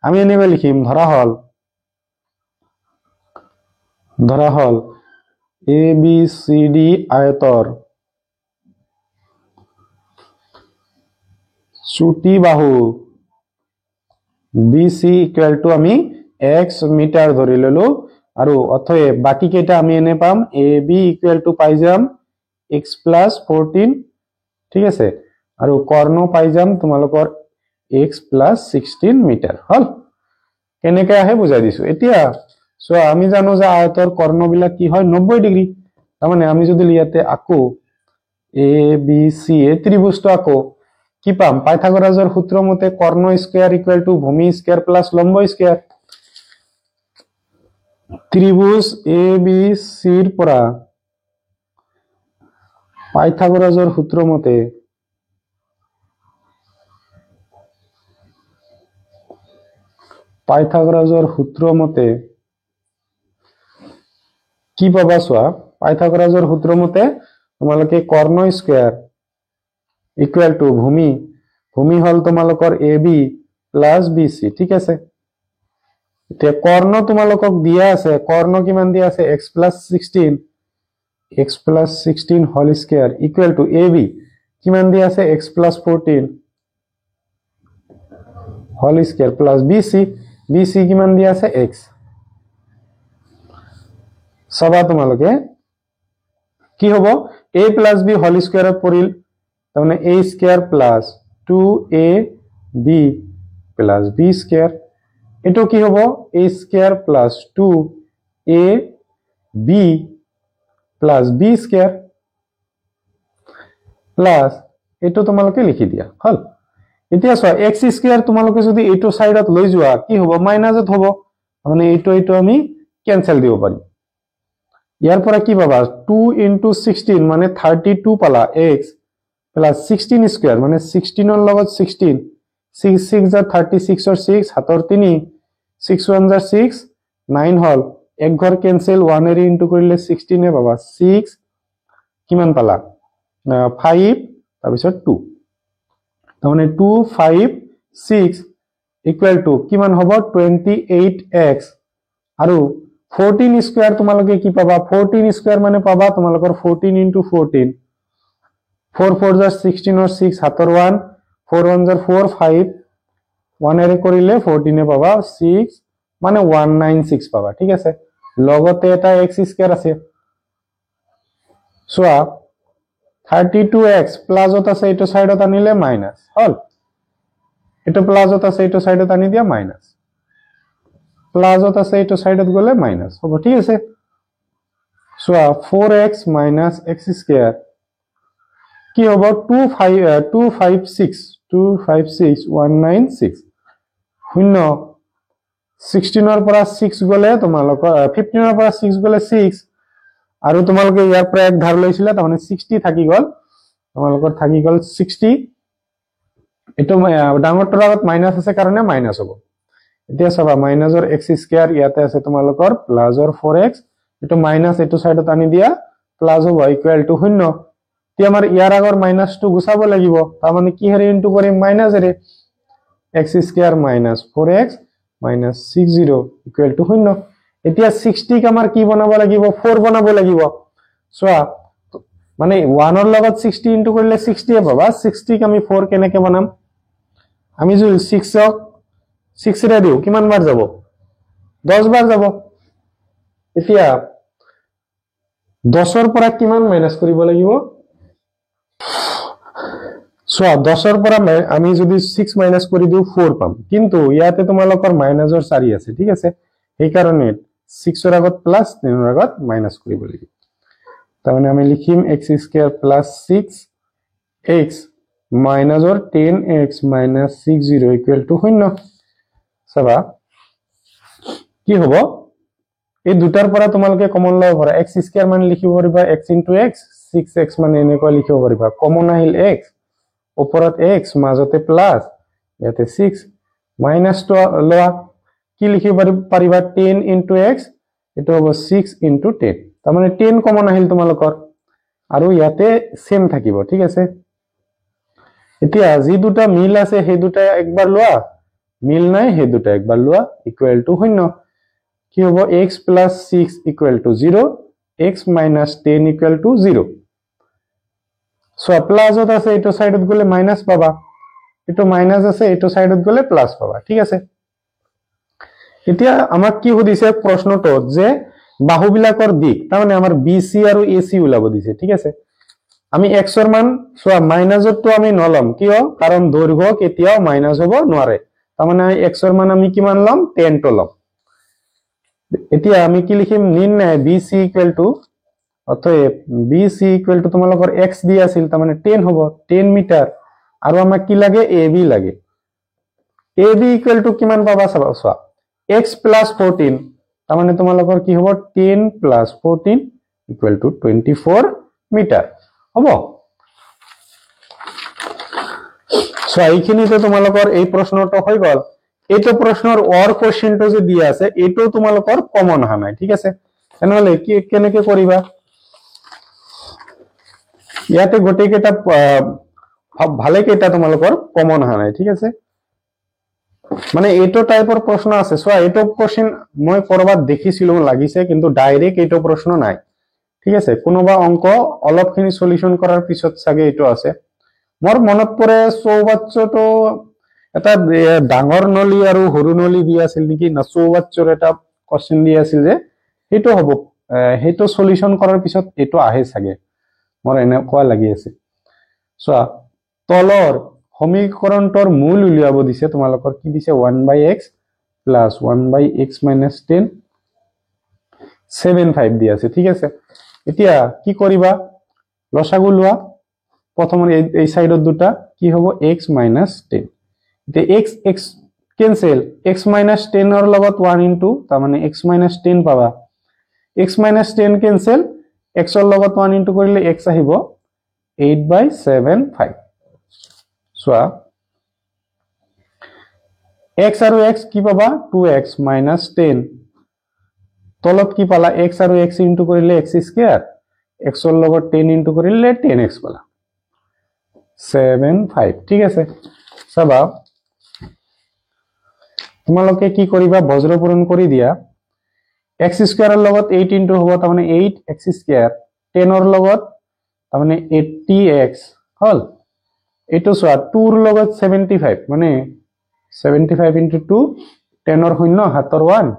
আমি এনেকৈ লিখিম ধৰা হল এ বি সি ডি আয়তৰ চুটি বাহু BC ইকুয়াল টু আমি x মিটাৰ ধৰি ললো আৰু অথয়ে বাকি কেইটা আমি এনে পাম AB ইকুয়াল টু পাই যাম x প্লাস 14 ঠিক আছে আৰু কৰ্ণ পাই যাম তোমালোকৰ x প্লাস 16 মিটাৰ হল কেনেকৈ আহে বুজাই দিছো এতিয়া সো আমি জানো যে আয়তৰ কৰ্ণবিলাক কি হয় 90 ডিগ্ৰী তাৰমানে আমি যদি ইয়াতে আকো ABC এই ত্ৰিভুজটো আকো কি পাম পাইথাগোৰাছৰ সূত্ৰ মতে কৰ্ণ স্কয়াৰ ইকুয়াল টু ভূমি স্কয়াৰ প্লাস লম্ব স্কয়াৰ ত্ৰিভুজ ABC ৰ পৰা পাইথাগোৰাছৰ সূত্ৰ মতে কি পাবা চোৱা পাইথাগোৰাছৰ সূত্ৰ মতে তোমালোকে কৰ্ণ স্কয়াৰ ইকুয়াল টু ভূমি হল তোমালোকৰ AB প্লাস BC ঠিক আছে এতিয়া কৰ্ণ তোমালোকক দিয়া আছে কৰ্ণ কিমান দিয়া আছে x plus 16 whole square equal to AB কিমান দিয়া আছে x plus 14 whole square plus BC কিমান দিয়া আছে x সবা তোমালোকে কি হ'ব a প্লাস b হোল স্কয়াৰত পৰিল তাৰমানে a square plus 2ab plus b square এটো কি হ'ব a square plus 2ab plus b square plus এটো তোমালোকে লিখি দিয়া হল এতিয়া চোৱা x স্কয়াৰ তোমালোকে যদি এটো সাইডত লৈ যোৱা কি হ'ব মাইনাসত হ'ব মানে এটো আমি ক্যান্সেল দিব পাৰিম ইয়াৰ পৰা কি পাবা 2 into 16 মানে 32 পালা x প্লাস 16 স্কয়াৰ মানে 16 ৰ লগত 16 6 6 যা 36 or 6 হাতৰ 3 6 1 যা 6 9 হল এক ঘৰ ক্যান্সেল 1 এৰি ইনটু কৰিলে 16 এ পাবা 6 কিমান পালা 5 তাৰ পিছত 2 তাৰমানে 2 5 6 ইকুয়াল টু কিমান হ'ব 28x আৰু 14 স্কয়াৰ তোমালোকে কি পাবা 14 স্কয়াৰ মানে পাবা তোমালোকৰ 14 into 14 4 4 যা 16 or 6 হাতৰ 1 4 1 যা 4 5 1 এৰে কৰিলে 14 এ পাবা 6 মানে 196 পাবা ঠিক আছে লগতে এটা x স্কয়াৰ আছে সোয়া 32x প্লাসত আছে এটো সাইডত আনিলে মাইনাস হল এটো প্লাসত আছে এটো সাইডত আনি দিয়া মাইনাস প্লাসত আছে এটো সাইডত গলে মাইনাস হ'ব ঠিক আছে সোয়া 4x minus x স্কয়ার কি হ'ব 256 196 শূন্য 16 ৰ পৰা 6 গলে তোমালোকৰ 15 ৰ পৰা 6 গলে 6 আৰু তোমালোকে ইয়াৰ পৰা এক ধাৰ লৈছিলা তাৰমানে 60 থাকি গল তোমালোকৰ থাকি গল 60 এটো ডাঙৰটোৰ আগত মাইনাস আছে কাৰণে মাইনাস হ'ব এতিয়া সবা মাইনাসৰ x স্কয়াৰ ইয়াতে আছে তোমালোকৰ প্লাসৰ 4x এটো মাইনাস এটো সাইডত আনি দিয়া প্লাস হ'ব ইকুয়াল টু শূন্য তি আমাৰ ইয়াৰ আগৰ মাইনাসটো গুছাব লাগিব তাৰ মানে কি হেৰি ইনটু কৰিম minus array x square minus 4x minus 60 equal to শূন্য এতিয়া 60 ক আমাৰ কি বনাব লাগিব 4 বনাব লাগিব সোয়া মানে 1 ৰ লগত 60 ইনটু কৰিলে 60 এ পাবা 60 ক আমি 4 কেনেকে বনাম আমি যদি 6 ক 6 ৰে দিও কিমান বাৰ যাব 10 বাৰ যাব এতিয়া 10 ৰ পৰা কিমান মাইনাস কৰিব লাগিব সোয়া 10 ৰ পৰা আমি যদি 6 মাইনাস কৰি দিও 4 পাম কিন্তু ইয়াতে তোমালোকৰ মাইনাসৰ 4 আছে ঠিক আছে এই কাৰণে 6 ৰ আগত প্লাস 3 ৰ আগত মাইনাস কৰিব লাগিব তাৰমানে আমি লিখিম x square plus 6x মাইনাসৰ 10x minus 60 equal to শূন্য সবা কি হ'ব এই দুটাৰ পৰা তোমালোকে কমন ল'ব পাৰা x স্কয়াৰ মানে লিখিব পাৰিবা x * x 6x মানে এনেকৈ লিখিব পাৰিবা কমন আহিল x ওপৰত x মাজতে প্লাস ইয়াতে 6 মাইনাস টো লোৱা কি লিখিব পাৰিবা 10 * x এটো হ'ব 6 * 10 তাৰ মানে 10 কমন আহিল তোমালোকৰ আৰু ইয়াতে সেম থাকিব ঠিক আছে এতিয়া যি দুটা মিল আছে সেই দুটা একবাৰ লোৱা মিল নাই সেই দুটা একবাৰ লোৱা ইকুৱেল টু 0 কি হ'ব x + 6 = 0 x - 10 = 0 সো প্লাসত আছে এটো সাইডত গলে মাইনাস পাবা এটো মাইনাস আছে এটো সাইডত গলে প্লাস পাবা ঠিক আছে এতিয়া আমাক কি সুধিছে প্ৰশ্নটো যে বাহুবিলাকৰ দিক তাৰ মানে আমাৰ BC আৰু AC ওলাব দিছে ঠিক আছে আমি x ৰ মান সোয়া মাইনাসত তো আমি নলম কিয় কাৰণ দৈৰ্ঘ্য কেতিয়াও মাইনাস হ'ব নোৱাৰে তাৰ মানে x ৰ মান আমি কিমান লম 10 টো লম এতিয়া আমি কি লিখিম নিৰ্ণয় BC = অতএব BC = তোমালোকৰ x দি আছিল তাৰ মানে 10 হ'ব 10 মিটাৰ আৰু আমাক কি লাগে AB লাগে AB = কিমান পাবা চাবা সোয়া x + 14 তাৰ মানে তোমালোকৰ কি হ'ব 10 + 14 = 24 মিটাৰ হ'ব সো এইখিনিতে তোমালোকৰ এই প্ৰশ্নটো হৈ গল এইটো প্ৰশ্নৰ অৰ কোশ্চেনটো যে দিয়া আছে এটো তোমালোকৰ কমন হা নাই ঠিক আছে এনেহলে কি কেনেকে কৰিবা ইয়াতে গটে কেটা ভালে কেটা তোমালোকৰ কমন হা নাই ঠিক আছে মানে এটো টাইপৰ প্ৰশ্ন আছে সো এটো কোশ্চেন মই কৰবাত দেখিছিলো লাগিছে কিন্তু ডাইৰেক্ট এটো প্ৰশ্ন নাই ঠিক আছে কোনোবা অংক অলপখিনি সলিউশন কৰাৰ পিছত সাগে এটো আছে মোৰ মনত পৰে সৌবাচ্যটো এটা ডাঙৰ নলি আৰু সৰু নলি দি আছিল নেকি না সৌবাচ্যৰ এটা কোশ্চেন দি আছিল যে হেটো হ'ব হেটো সলিউশন কৰাৰ পিছত এটো আহে সাগে মোৰ এনে কোৱা লাগি আছে সো তলৰ সমীকৰণটোৰ মূল উলিয়াব দিছে তোমালোকৰ কি দিছে 1/x + 1/x - 10 75 দি আছে ঠিক আছে এতিয়া কি কৰিবা লসাগু লোৱা প্ৰথমে এই সাইডত দুটা কি হ'ব x - 10 তে x ক্যান্সেল x - 10 ৰ লগত 1 * তাৰ মানে x - 10 পাবা x - 10 ক্যান্সেল x ৰ লগত 1 * কৰিলে x আহিব 8/75 সোয়া x আৰু x কি পাবা 2x - 10 তলত কি পালা x আৰু x ইনটু কৰিলে x² x ৰ লগত 10 ইনটু কৰিলে 10x পালা 75 ঠিক আছে চাবা তোমালোকে কি কৰিবা বজ্ৰ পূৰণ কৰি দিয়া x² ৰ লগত 8 ইনটু হ'ব তাৰ মানে 8x² 10 ৰ লগত তাৰ মানে 80x হল এটো সোয়া 2 ৰ লগত 75 মানে 75 * 2 10 ৰ শূন্য হাতৰ 1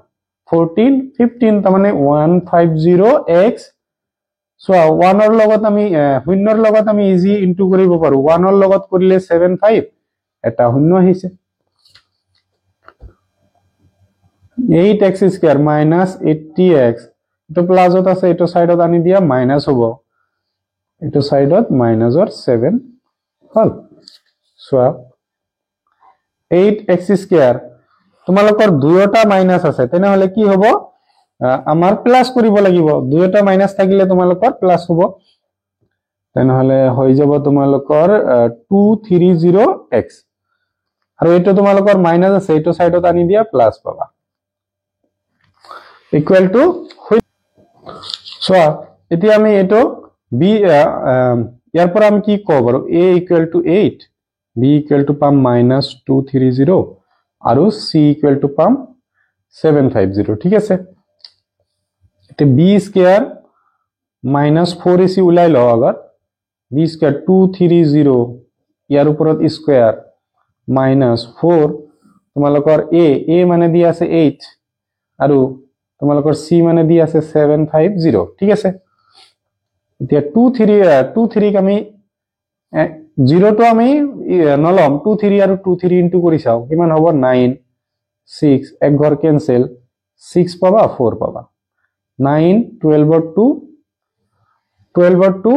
14 15 তাৰ মানে 150x সোয়া 1 ৰ লগত আমি শূন্যৰ লগত আমি ইজি ইনটু কৰিব পাৰো 1 ৰ লগত কৰিলে 75 এটা শূন্য আহিছে 8x² - 80x এটো প্লাসত আছে এটো সাইডত আনি দিয়া মাইনাস হ'ব এটো সাইডত মাইনাসৰ 7 হল সোয়া 8x² তোমালোকৰ দুয়োটা মাইনাস আছে তেনে হলে কি হ'ব আমাৰ প্লাস কৰিব লাগিব দুয়োটা মাইনাস থাকিলে তোমালোকৰ প্লাস হ'ব তেনে হলে হৈ যাব তোমালোকৰ 230x আৰু এটো তোমালোকৰ মাইনাস আছে এটো সাইডত আনি দিয়া প্লাস পাবা ইকুৱেল টু সোয়া এতিয়া আমি এটো b ইয়াৰ পৰা আমি কি কব পাৰো a = 8 b = পাম -230 আৰু c = পাম 750 ঠিক আছে এতে b² -4ac উলাই লও আগত b² 230 ইয়াৰ ওপৰত স্কয়াৰ -4 তোমালোকৰ a মানে দি আছে 8 আৰু তোমালোকৰ c মানে দি আছে 750 ঠিক আছে এতিয়া 23 ক আমি 0 টো আমি নলম 23 আৰু 23 ইনটু কৰি চাও কিমান হ'ব 9 6 এক ঘৰ ক্যান্সেল 6 পাবা 4 পাবা 9 12 ৰ 2 12 ৰ 2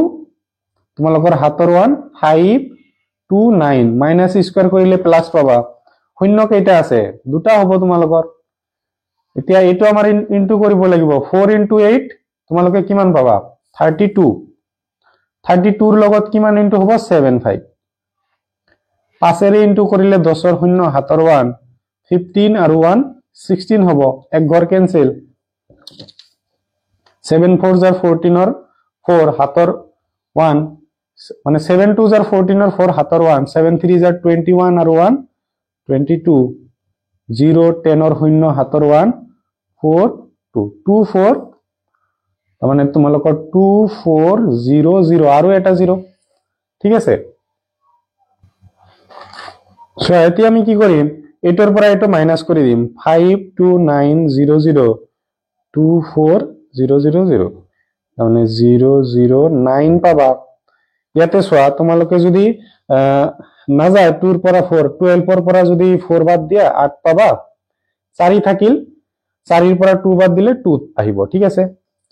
তোমালোকৰ হাতৰ 1 5 2 9 মাইনাস স্কয়াৰ কৰিলে প্লাস পাবা শূন্য কেইটা আছে দুটা হ'ব তোমালোকৰ এতিয়া এইটো আমাৰ ইনটু কৰিব লাগিব 4 * 8 তোমালোকে কিমান পাবা 32 32 ৰ লগত কিমান ইনটু হ'ব 75 5 এৰে ইনটু কৰিলে 10 ৰ 0 7 ৰ 1 15 আৰু 1 16 হ'ব এক ঘৰ কেনসেল 7 4 * 14 ৰ 4 7 ৰ 1 মানে 7 2 * 14 ৰ 4 7 ৰ 1 7 3 * 21 আৰু 1 22 0 10 ৰ 0 7 ৰ 1 4 2 2 4 মানে তোমালোকৰ 2 4 0 0 আৰু এটা 0 ঠিক আছে সো এতিয়া আমি কি কৰিম এটাৰ পৰা এটা মাইনাস কৰি দিম 5 2 9 0 0 2 4 0 0 0 মানে 0 0 9 পাবা ইয়াতে সোয়া তোমালোকে যদি না যায় 2 ৰ পৰা 4 12 ৰ পৰা যদি 4 বাদ দিয়া 8 পাবা 4 থাকিল 4 ৰ পৰা 2 বাদ দিলে 2 আহিব ঠিক আছে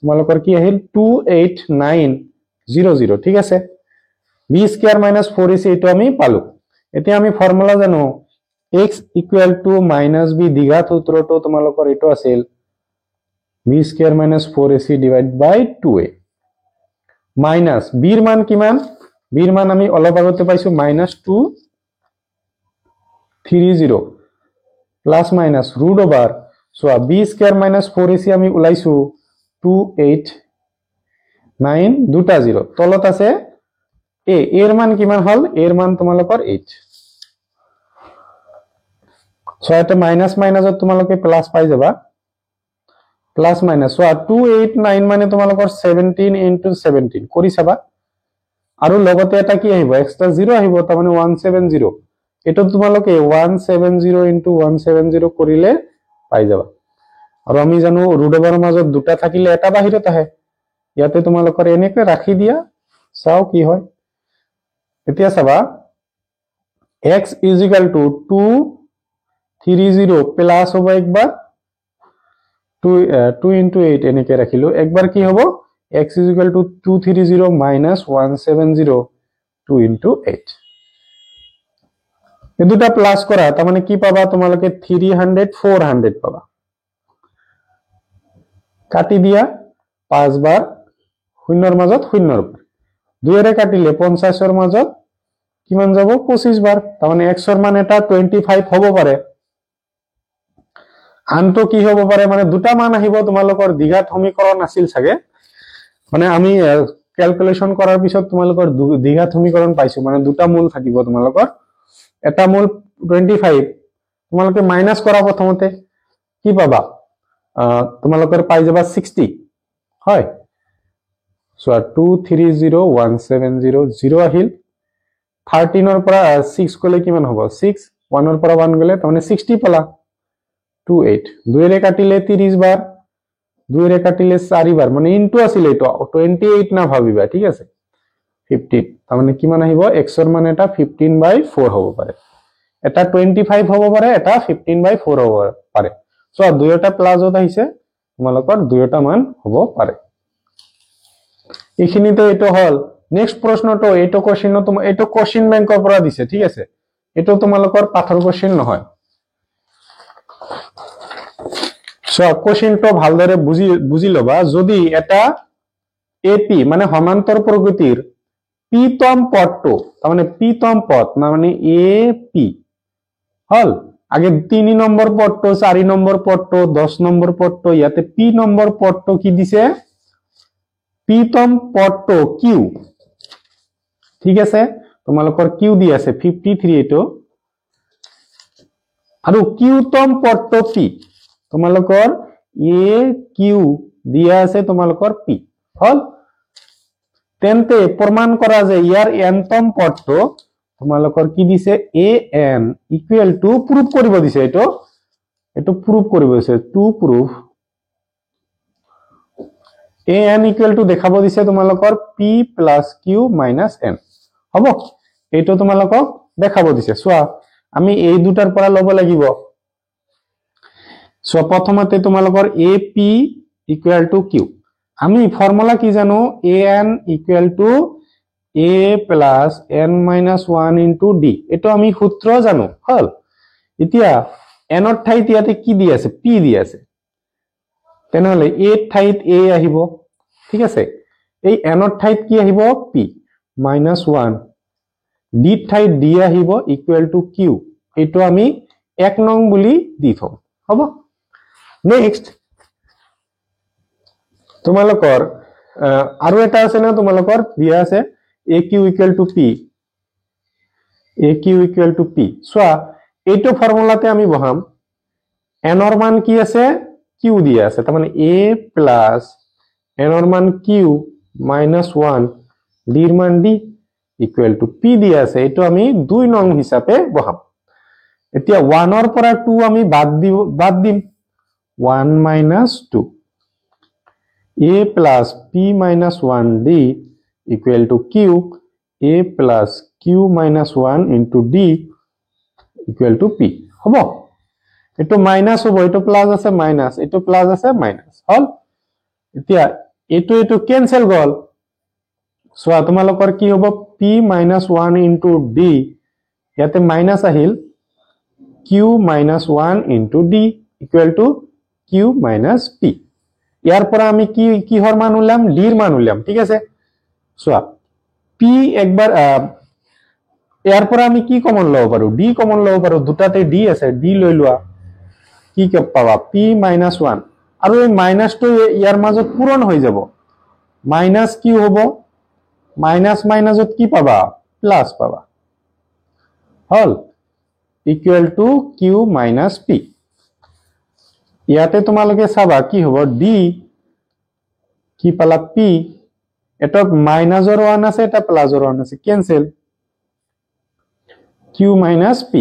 তোমালোকৰ কি আহিল 28900 ঠিক আছে b² - 4ac এটো আমি পালো এতিয়া আমি ফর্মুলা জানো x = -b দ্বিঘাত সূত্ৰটো তোমালোকৰ এটো আছিল b² - 4ac / 2a minus b ৰ মান কিমান b ৰ মান আমি অলপ আগতে পাইছো -230 plus minus √ over so b² - 4ac আমি উলাইছো 289 দুটা 0 তলত আছে a এর মান কিমান হল এর মান তোমালোকৰ 8 সো এটা মাইনাস মাইনাসত তোমালোকে প্লাস পাই যাবা প্লাস মাইনাস সো 289 মানে তোমালোকৰ 17 * 17 কৰি চাবা আৰু লগতে এটা কি আহিব এক্সট্ৰা 0 আহিব তাৰ মানে 170 এটো তোমালোকে 170 * 170 কৰিলে পাই যাবা আৰু আমি জানো √ ওভাৰৰ মাজত দুটা থাকিলে এটা বাহিৰত আহে ইয়াতে তোমালোকৰ এনেকৈ ৰাখি দিয়া চাও কি হয় এতিয়া চাবা x = 230 প্লাস হ'ব একবার 2 * 8 এনেকে রাখিলো একবার কি হবো x = 230 - 170 2 * 8 এই দুটা প্লাস করা তার মানে কি পাবা তোমালোকে 300 400 পাবা কাটি দিয়া 5 বার শূন্যৰ মাজত শূন্যৰ উপৰ 2 এৰে কাটিলে 50 ৰ মাজত কিমান যাব 25 বাৰ তাৰ মানে x ৰ মান এটা 25 হ'ব পাৰে আনটো কি হ'ব পাৰে মানে দুটা মান আহিব তোমালোকৰ দ্বিঘাত সমীকৰণ আছিল সাগে মানে আমি ক্যালকুলেশন কৰাৰ পিছত তোমালোকৰ দ্বিঘাত সমীকৰণ পাইছো মানে দুটা মূল থাকিব তোমালোকৰ এটা মূল 25 তোমালোকে মাইনাস কৰা প্ৰথমতে কি পাবা তোমালোকৰ পাই যাবা 60 হয় সো 230 170 0 আহিল 13 ৰ পৰা 6 গলে কিমান হ'ব 6 1 ৰ পৰা 1 গলে তাৰ মানে 60 পালা 28 2 এৰে কাটিলে 30 বাৰ 2 এৰে কাটিলে 4 বার মানে ইনটু আছিল এটো 28 না ভাবিবা ঠিক আছে 15 তাৰ মানে কিমান আহিব x ৰ মান এটা 15/4 হ'ব পাৰে এটা 25 হ'ব পাৰে এটা 15/4 হ'ব পাৰে সো দুয়োটা প্লাসত আহিছে তোমালোকৰ দুয়োটা মান হ'ব পাৰে এইখিনিতে এটো হল নেক্সট প্ৰশ্নটো এটো কোশ্চেন তোমাৰ এটো কোশ্চেন বেংকৰ পৰা দিছে ঠিক আছে এটো তোমালোকৰ পাঠৰ কোশ্চেন নহয় সো কোশ্চেনটো ভালদৰে বুজি লবা যদি এটা এপি মানে সমান্তর প্রকৃতির পিতম পদটো তার মানে পিতম পদ না মানে এপি হল আগে 3 নম্বর পদটো 4 নম্বর পদটো 10 নম্বর পদটো ইয়াতে পি নম্বর পদটো কি দিছে পিতম পদটো কিউ ঠিক আছে তোমালোকৰ কিউ দি আছে 53 এটো আৰু কিউতম পদটো পি তোমালোকৰ এ কিউ দিয়া আছে তোমালোকৰ পি হল তেন্তে প্ৰমাণ কৰা যে ইয়াৰ এনতম পদটো তোমালোকৰ কি দিছে A N equal to proof কৰিব দিছে এটো প্ৰুফ কৰিব দিছে to proof A N equal to দেখাব দিছে তোমালোকৰ P plus Q minus N হ'ব এটো তোমালোকক দেখাব দিছে সোয়া আমি এই দুটাৰ পৰা লব লাগিব সো প্ৰথমতে তোমালোকৰ A P equal to Q আমি ফর্মুলা কি জানো an equal to a plus n minus 1 into d এটো আমি সূত্র জানো হল এতিয়া n ৰ ঠাইত ইয়াতে কি দি আছে p দি আছে তেনেহলে এ ঠাইত এ আহিব ঠিক আছে এই এনৰ ঠাইত কি আহিব পি -1 ডি ঠাইত ডি আহিব ইকুৱেল টু কিউ এইটো আমি 1 নং বুলি দি থম হ'ব নেক্সট তোমালোকৰ আৰু এটা আছে না তোমালোকৰ দিয়া আছে এ কিউ ইকুৱেল টু পি চোৱা এইটো ফৰ্মুলাতে আমি বহাম এনৰ মান কি আছে কিউ দিয়া আছে তাৰ মানে a প্লাস এনৰ মান কিউ -1 ডিৰ মান ডি ইকুৱেল টু পি দিয়া আছে এইটো আমি 2 নং হিচাপে বহাম এতিয়া 1 ৰ পৰা 2 আমি বাদ দিম 1 - 2 a plus p minus 1 d equal to q a plus q minus 1 into d equal to p হ'ব এটো মাইনাস হ'ব এটো প্লাস আছে মাইনাস এটো প্লাস আছে মাইনাস হল এতিয়া এটো ক্যান্সেল গল সো তোমালোকৰ কি হ'ব p minus 1 into d ইয়াতে মাইনাস আহিল q minus 1 into d equal to q minus p ইয়াৰ পৰা আমি কি হৰ মান উলাম d ৰ মান উলাম ঠিক আছে সোয়া p একবাৰ ইয়াৰ পৰা আমি কি কমন লব পাৰো d কমন লব পাৰো দুটাতে d আছে d লৈ লোৱা কি পাবা p - 1 আৰু এই মাইনাসটো ইয়াৰ মাজত পূৰণ হৈ যাব মাইনাস কি হ'ব মাইনাস মাইনাসত কি পাবা প্লাস পাবা হল ইকুৱেল টু q - p ইয়াতে তোমালোকে চাবা কি হ'ব d কি পালা p এটা মাইনাসৰ 1 আছে এটা প্লাসৰ 1 আছে ক্যান্সেল q - p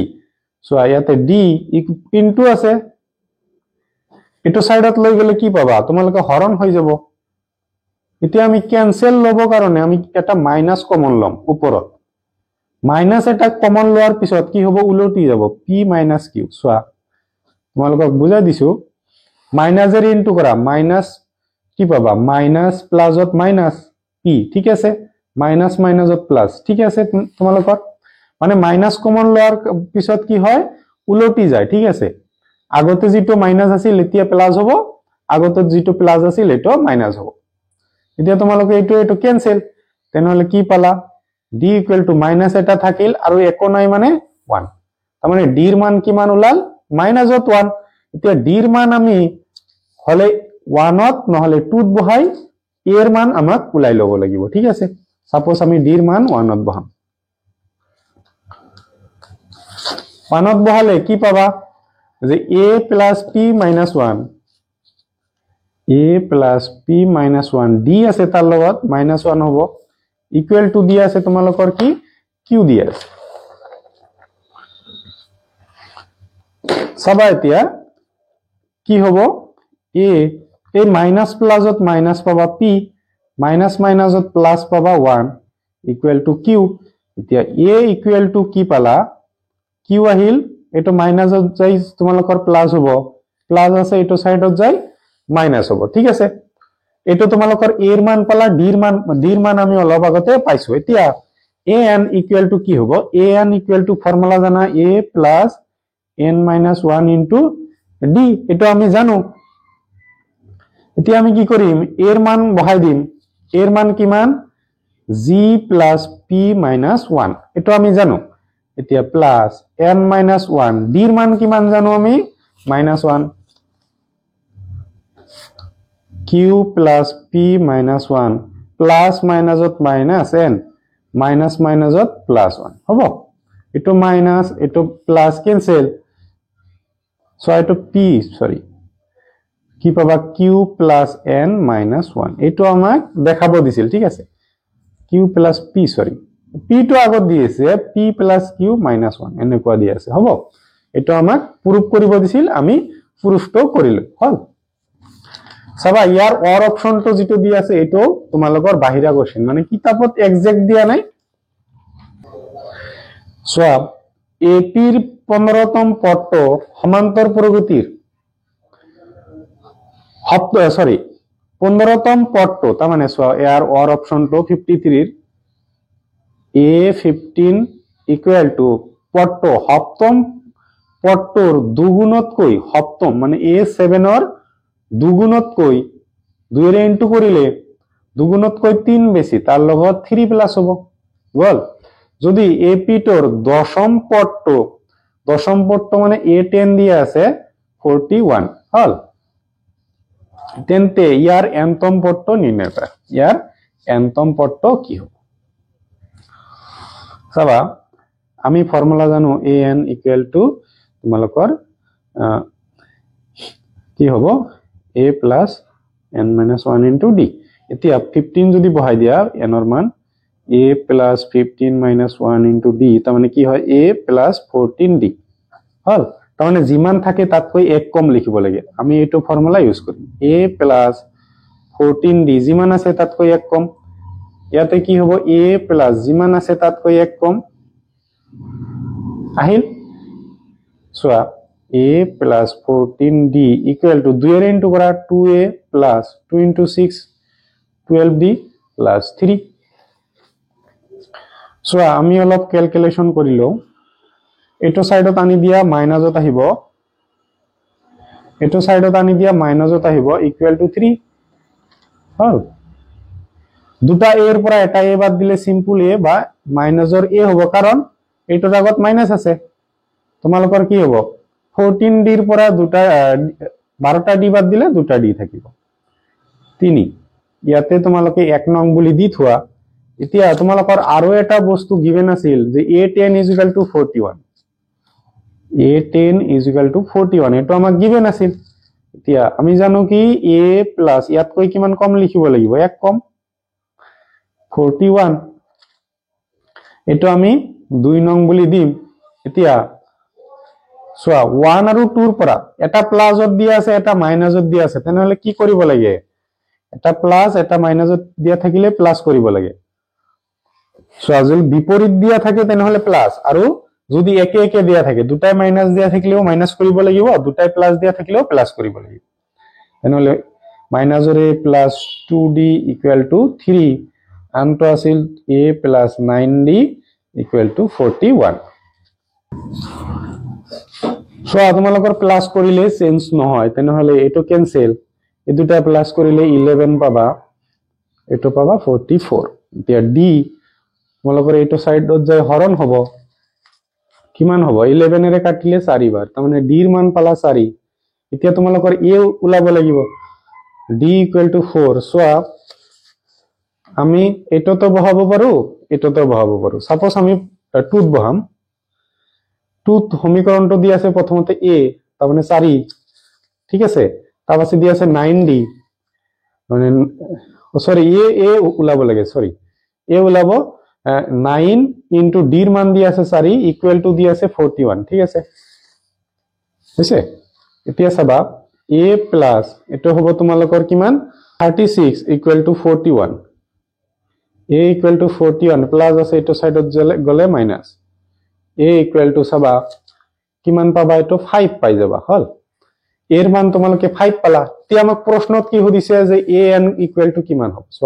সো ইয়াতে d ইনটু আছে এটো সাইডত লৈ গলে কি পাবা তোমালোকে হৰণ হৈ যাব এতিয়া আমি ক্যান্সেল লব কাৰণে আমি এটা মাইনাস কমন লম ওপৰত মাইনাস এটা কমন লোৱাৰ পিছত কি হ'ব উলটি যাব p - q সোয়া তোমালোকক বুজাই দিছো মাইনাসের ইনটু করা মাইনাস কি পাবা মাইনাস প্লাসত মাইনাস p ঠিক আছে মাইনাস মাইনাসত প্লাস ঠিক আছে তোমালোকৰ মানে মাইনাস কমন লোৱাৰ পিছত কি হয় উলটি যায় ঠিক আছে আগতে যেটো মাইনাস আছিল এতিয়া প্লাস হ'ব আগতে যেটো প্লাস আছিল এটো মাইনাস হ'ব এতিয়া তোমালোকে এটো ক্যান্সেল তেনেহলে কি পালা d ইকুৱেল টু মাইনাস এটা থাকিল আৰু একো নাই মানে 1 তাৰ মানে d ৰ মান কিমান উলাল মাইনাসত 1 এতিয়া d ৰ মান আমি হলে 1ত নহলে 2ত বহাই a ৰ মান আমাক উলাই লব লাগিব ঠিক আছে সাপোজ আমি d ৰ মান 1ত বহাম 1ত বহালে কি পাবা যে a plus p minus 1 a plus p minus 1 d আছে তাৰ লগত -1 হ'ব ইকুৱেল টু দিয়া আছে তোমালোকৰ কি q দিয়া আছে সবা এতিয়া কি হ'ব a এই মাইনাস প্লাসত মাইনাস পাবা p মাইনাস মাইনাসত প্লাস পাবা 1 ইকুৱেল টু q এতিয়া a ইকুৱেল টু কি পালা q আহিল এটো মাইনাসত যাই তোমালোকৰ প্লাস হ'ব প্লাস আছে এটো সাইডত যাই মাইনাস হ'ব ঠিক আছে এটো তোমালোকৰ a ৰ মান পালা d ৰ মান আমি অলপ আগতে পাইছো এতিয়া an ইকুৱেল টু কি হ'ব an ইকুৱেল টু ফৰ্মুলা জানা a plus n minus 1 into d এটো আমি জানো এতিয়া আমি কি কৰিম a ৰ মান বহাই দিম a ৰ মান কিমান g plus p minus 1 এটো আমি জানো এতিয়া প্লাস n minus 1 d ৰ মান কিমান জানো আমি -1 q plus p minus 1 plus মাইনাসত মাইনাস n মাইনাস মাইনাসত প্লাস 1 হ'ব এটো মাইনাস এটো প্লাস ক্যান্সেল সো এটো p সরি কি পাবা q plus n minus 1 এটো আমাক দেখাব দিছিল ঠিক আছে q plus p sorry p তো আগত দিয়েছে p plus q minus 1 এনেকুৱা দি আছে হ'ব এটো আমাক প্ৰুফ কৰিব দিছিল আমি প্ৰুফটো কৰিলো হল সবা ইয়াৰ অৰ অপশনটো যেটো দি আছে এটো তোমালোকৰ বাহিৰা কোশ্চেন মানে কিতাপত এক্সাক্ট দিয়া নাই সোয়া এপিৰ 15তম পদটো সমান্তৰ প্ৰগতিৰ 15তম পদটো তাৰ মানে সোয়া ইয়াৰ অৰ অপশনটো 53 ৰ a15 ইকুৱেল টু পদটো সপ্তম পদটোৰ দুগুণতকৈ সপ্তম মানে a7 ৰ দুগুণতকৈ 2 ৰে ইনটু কৰিলে দুগুণতকৈ 3 বেছি তার লগত 3 প্লাস হব গল যদি এপি তোর দশম পদটো মানে a10 দিয়ে আছে 41 হল তেন্তে ইয়ার এনতম পদটো নির্ণয় কৰা ইয়াৰ এনতম পদটো কি হ'ব চাবা আমি ফৰ্মুলা জানো an ইকুয়াল টু তোমালোকৰ কি হ'ব a plus n minus 1 into d এতিয়া 15 যদি বহাই দিয়া n ৰ মান a plus 15 minus 1 into d তাৰ মানে কি হয় a plus 14d হল তাৰ মানে যিমান থাকে তাতকৈ এক কম লিখিব লাগে আমি এইটো ফর্মুলা ইউজ কৰিম a plus 14d যিমান আছে তাতকৈ এক কম ইয়াতে কি হ'ব a plus যিমান আছে তাতকৈ এক কম আহিল সোয়া a plus 14d equal to 2 এর ইনটু করা 2a plus 2 into 6 12d plus 3 সোয়া আমি অলপ ক্যালকুলেশন করিলো এটো সাইডত আনি দিয়া মাইনাসত আহিব এটো সাইডত আনি দিয়া মাইনাসত আহিব ইকুয়াল টু 3 হল দুটা a এর পৰা এটা a বাদ দিলে সিম্পল a বা মাইনাসৰ a হ'ব কাৰণ এইটোৰ আগত মাইনাস আছে তোমালোকৰ কি হ'ব 14d এৰ পৰা দুটা 12টা d বাদ দিলে দুটা d থাকিব 3 ইয়াতে তোমালোকে 1 নং বুলি দি থোৱা এতিয়া তোমালোকৰ আৰু এটা বস্তু গিভেন আছিল যে a10 = 41 a10 = 41 এটো আমাক গিভেন আছিল এতিয়া আমি জানো কি a প্লাস ইয়াতকৈ কিমান কম লিখিব লাগিব এক কম 41 এটো আমি 2 নং বুলি দিম এতিয়া সোয়া 1 আৰু 2 ৰ পৰা এটা প্লাসত দিয়া আছে এটা মাইনাসত দিয়া আছে তেনেহলে কি কৰিব লাগে এটা প্লাস এটা মাইনাসত দিয়া থাকিলে প্লাস কৰিব লাগে সোয়া যদি বিপৰীত দিয়া থাকে তেনেহলে প্লাস আৰু যদি একে একে দিয়া থাকে দুটাই মাইনাস দিয়া থাকিলেও মাইনাস কৰিব লাগিব দুটাই প্লাস দিয়া থাকিলেও প্লাস কৰিব লাগিব তেনেহলে মাইনাসৰে প্লাস 2d = 3 আনটো আছিল a plus 9d = 41 সোয়া তোমালোকৰ প্লাস কৰিলে চেঞ্জ নহয় তেনেহলে এটো ক্যান্সেল এই দুটা প্লাস কৰিলে 11 পাবা এটো পাবা 44 এতিয়া d তোমালোকৰ এইটো সাইডত যায় হৰণ হ'ব কিমান হ'ব 11 এৰে কাটিলে 4 বাৰ তাৰ মানে d ৰ মান পালা 4 এতিয়া তোমালোকৰ a উলাব লাগিব d = 4 সোয়া আমি এটোতো বহাব পাৰো এটোতো বহাব পাৰো সাপোজ আমি 2 ত বহাম 2 সমীকৰণটো দি আছে প্ৰথমতে a তাৰ মানে 4 ঠিক আছে তাৰ পাছত দি আছে 9d মানে সৰি a উলাব লাগে সৰি a উলাব 9 into d ৰ মান দি আছে 4 equal to দি আছে 41 ঠিক আছে হৈছে এতিয়া চাবা a plus এটো হ'ব তোমালোকৰ কিমান 36 = 41 a = 41 প্লাস আছে এটো সাইডত গলে মাইনাস a = চাবা কিমান পাবা এটো 5 পাই যাবা হল এর মান তোমালোকে 5 পালা তে আমাক প্ৰশ্নত কি সুধিছে যে an = কিমান হ'ব সো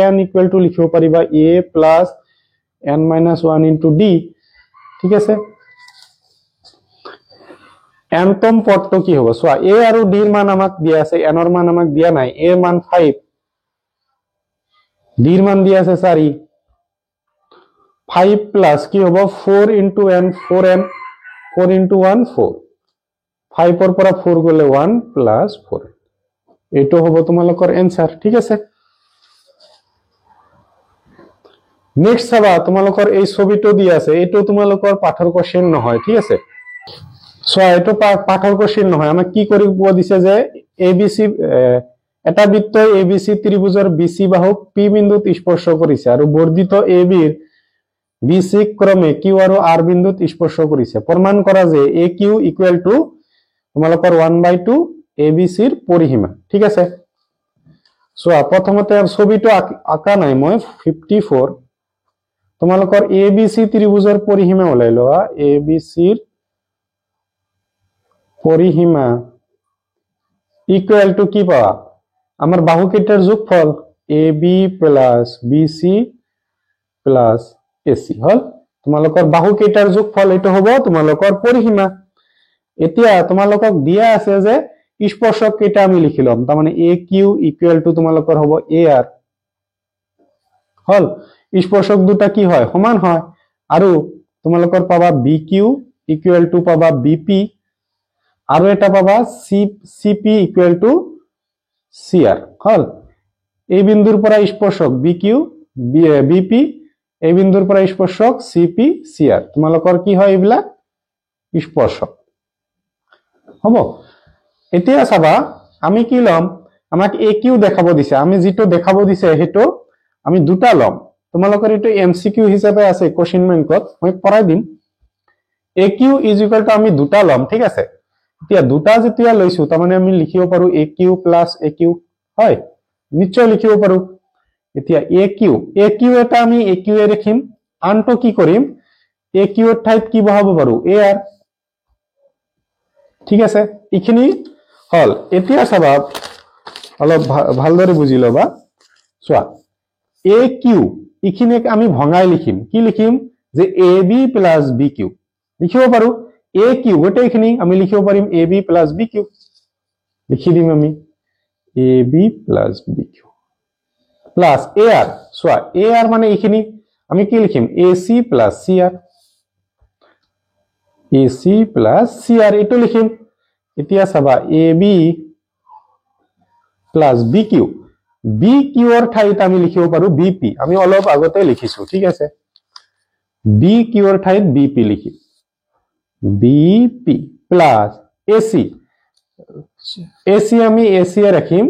an = লিখিব পাৰিবা a plus n minus 1 into d ঠিক আছে nতম পদটো কি হ'ব সো a আৰু d ৰ মান আমাক দিয়া আছে n ৰ মান আমাক দিয়া নাই a ৰ মান 5 d ৰ মান দিয়া আছে 4 5 plus কি হ'ব 4 into n 4n 4 into 1 4 5 ৰ পৰা 4 গলে 1 plus 4 এটো হ'ব তোমালোকৰ आंसर ঠিক আছে নেক্সট চাবা তোমালোকৰ এই ছবিটো দি আছে এটো তোমালোকৰ পাঠৰ কোশ্চেন নহয় ঠিক আছে সো এটো পাঠৰ কোশ্চেন নহয় আমাক কি কৰিব দিছে যে abc এটা বৃত্ত abc ত্ৰিভুজৰ bc বাহুক p বিন্দুত স্পৰ্শ কৰিছে আৰু বৰ্ধিত ab ৰ bc ক্ৰমে q আৰু r বিন্দুত স্পৰ্শ কৰিছে প্ৰমাণ কৰা যে aq = তোমালোকৰ 1/2 abc ৰ পৰিসীমা ঠিক আছে সো প্ৰথমতে ছবিটো আঁকা নাই মই 54 তোমালোকৰ abc ত্ৰিভুজৰ পৰিসীমা ওলাই লোৱা abc ৰ পৰিসীমা ইকুয়াল টু কি পাওয়া আমাৰ বাহুকেইটাৰ যোগফল ab plus bc plus ac হল তোমালোকৰ বাহুকেইটাৰ যোগফল এটো হ'ব তোমালোকৰ পৰিসীমা এতিয়া তোমালোকক দিয়া আছে যে স্পৰ্শক কেইটা আমি লিখি লম তাৰমানে এ কিউ ইকুৱেল টু তোমালোকৰ হ'ব এ আৰ হল স্পৰ্শক দুটা কি হয় সমান হয় আৰু তোমালোকৰ পাবা বি কিউ ইকুৱেল টু পাবা বিপি আৰু এটা পাবা সিপি ইকুৱেল টু সিআৰ হল এই বিন্দুৰ পৰা স্পৰ্শক বি কিউ বিপি এই বিন্দুৰ পৰা স্পৰ্শক সিপি সিআৰ তোমালোকৰ কি হয় এইবিলাক স্পৰ্শক হ'ব এতিয়া চাবা আমি কি লম আমাক এ কিউ দেখাব দিছে আমি যেটো দেখাব দিছে হেটো আমি দুটা লম তোমালোকৰ এটো এমসিকিউ হিচাপে আছে কোশ্চেন বেংকত মই পঢ়াই দিম এ কিউ ইজ ইকুৱেল টু আমি দুটা লম ঠিক আছে এতিয়া দুটা যেতিয়া লৈছো তাৰমানে আমি লিখিব পাৰো A Q plus A Q হয় নিশ্চয় লিখিব পাৰো এতিয়া এ কিউ এটা আমি এ কিউ এ ৰাখিম আনটো কি কৰিম এ কিউ এৰ ঠাইত কি বহাব পাৰো এ আৰ ঠিক আছে ইখিনি হল এতিয়া চাবা অলপ ভালদৰে বুজি লবা চোৱা এ কিউ ইখিনিক আমি ভঙাই লিখিম কি লিখিম যে A B plus B Q লিখিব পাৰো এ কিউ গোটেইখিনি আমি লিখিব পাৰিম A B plus B Q লিখি দিম আমি A B plus B Q plus A R চোৱা এ আৰ মানে ইখিনি আমি কি লিখিম A C plus C R A C plus C R এটো লিখিম এতিয়া চাবা A B plus B Q এৰ ঠাইত আমি লিখিব পাৰো বিপি আমি অলপ আগতে লিখিছো ঠিক আছে বি কিউ এর ঠাইত বিপি লিখি বিপি প্লাস এসি আমি এসি এ রাখিম